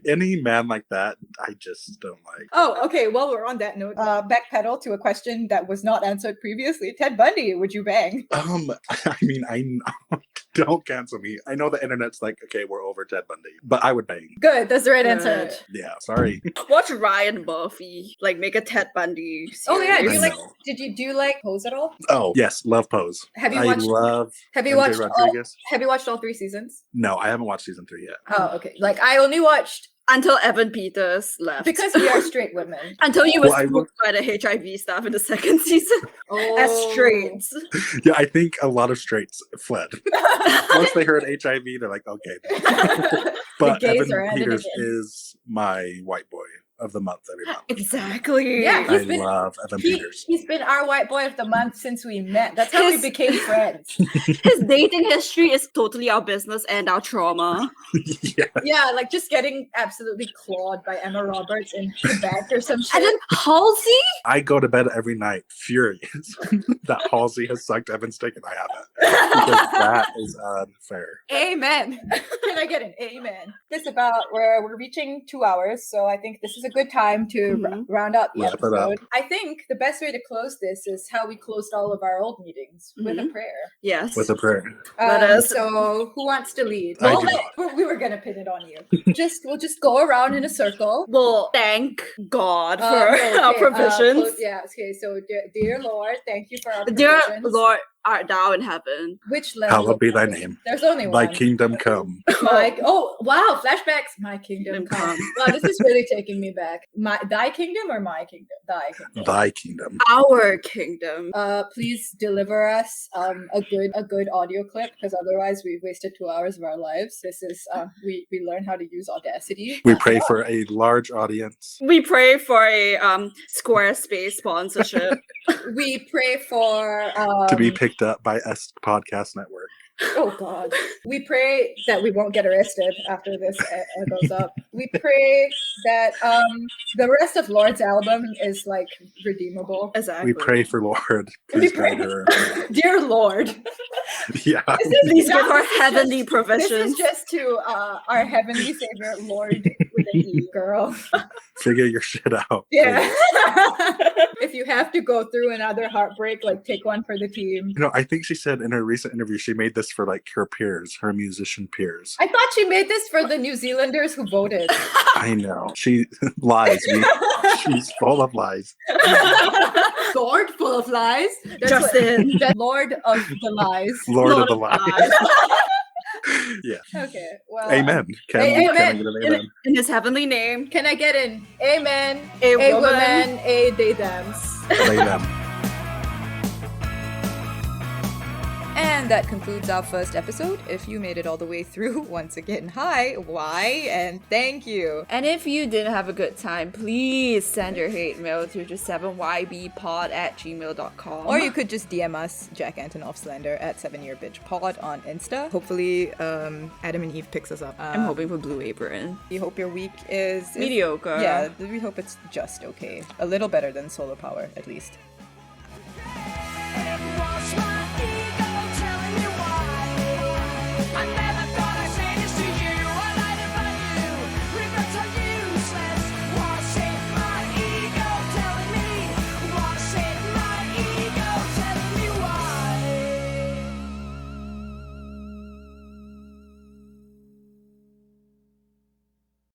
Any man like that, I just don't like. Oh, okay. Well, we're on that note. Backpedal to a question that was not answered previously. Ted Bundy, would you bang? I mean, I know, don't cancel me. I know the internet's like, okay, we're over Ted Bundy, but I would bang. Good. That's the right answer. Good. Yeah, sorry. Watch Ryan Murphy like make a Ted Bundy. Oh yeah. Do series. you I like? know. Did you do like Pose at all? Oh, yes, love Pose. Have you I watched? love Have you MJ watched? Rodriguez. Have you watched all 3 seasons? No, I haven't watched season 3 yet. Oh, okay. Like I only watched until Evan Peters left. because we are straight women. until you Well, were I will- spooked by the HIV stuff in the second season as straights. Yeah, I think a lot of straights fled. Once they heard HIV, they're like, okay. But gays Evan are at it Peters again. is my white boy. of the month every month. Exactly. Yeah, I he's been- love Evan Peters. He's been our white boy of the month since we met. That's how we His- became friends. His dating history is totally our business and our trauma. Yeah. Yeah, like just getting absolutely clawed by Emma Roberts in Quebec or some shit. And then Halsey? I go to bed every night furious that Halsey has sucked Evan's dick and I haven't. Because that is unfair. Amen. Can I get an amen? This about where we're reaching 2 hours, so I think this is a good time to round out the Wrap it up. episode. I think the best way to close this is how we closed all of our old meetings with a prayer. Yes. With a prayer. Let us- So who wants to lead? I Well, do. we were gonna pin it on you. We'll just go around in a circle. Well, thank God for Okay, our provisions. Okay. So, dear Lord, thank you for our Dear provisions. Lord, art thou in heaven. Which level? Hallowed of be thy heaven? name. There's only Thy one. kingdom come. Wow, flashbacks. My kingdom come. Wow, this is really taking me back. Thy kingdom or my kingdom? Thy kingdom. Thy kingdom. Our kingdom. Please deliver us a good audio clip, because otherwise we've wasted 2 hours of our lives. This is we learn how to use Audacity. We pray for a large audience. We pray for a Squarespace sponsorship. We pray for To be picked up by S Podcast Network. Oh God. We pray that we won't get arrested after this goes up. We pray that the rest of Lord's album is like redeemable. Exactly. We pray for Lord. We Please pray. guide her. Dear Lord. Yeah. Please give our heavenly This provisions. is just to our heavenly savior, Lord with an E, girl. Figure your shit out. Yeah. please. If you have to go through another heartbreak, like take one for the team. You know, I think she said in her recent interview she made this for like her peers, her musician peers. I thought she made this for the New Zealanders who voted. I know. She lies. She's full of lies. Lord full of lies. Justin. The Lord of the lies. Lord of the lies. Yeah. Okay. Well. Amen. Can I Amen. get an amen? In his heavenly name. Can I get an amen? A A woman. woman. A they thems. Lay them. And that concludes our first episode. If you made it all the way through, once again, hi, why, and thank you. And if you didn't have a good time, please send your hate mail to just 7ybpod@gmail.com. Or you could just DM us, Jack Antonoff Slender, at 7yearbitchpod on Insta. Hopefully, Adam and Eve picks us up. I'm hoping for Blue Apron. We hope your week is Mediocre. Yeah, we hope it's just okay. A little better than solar power, at least.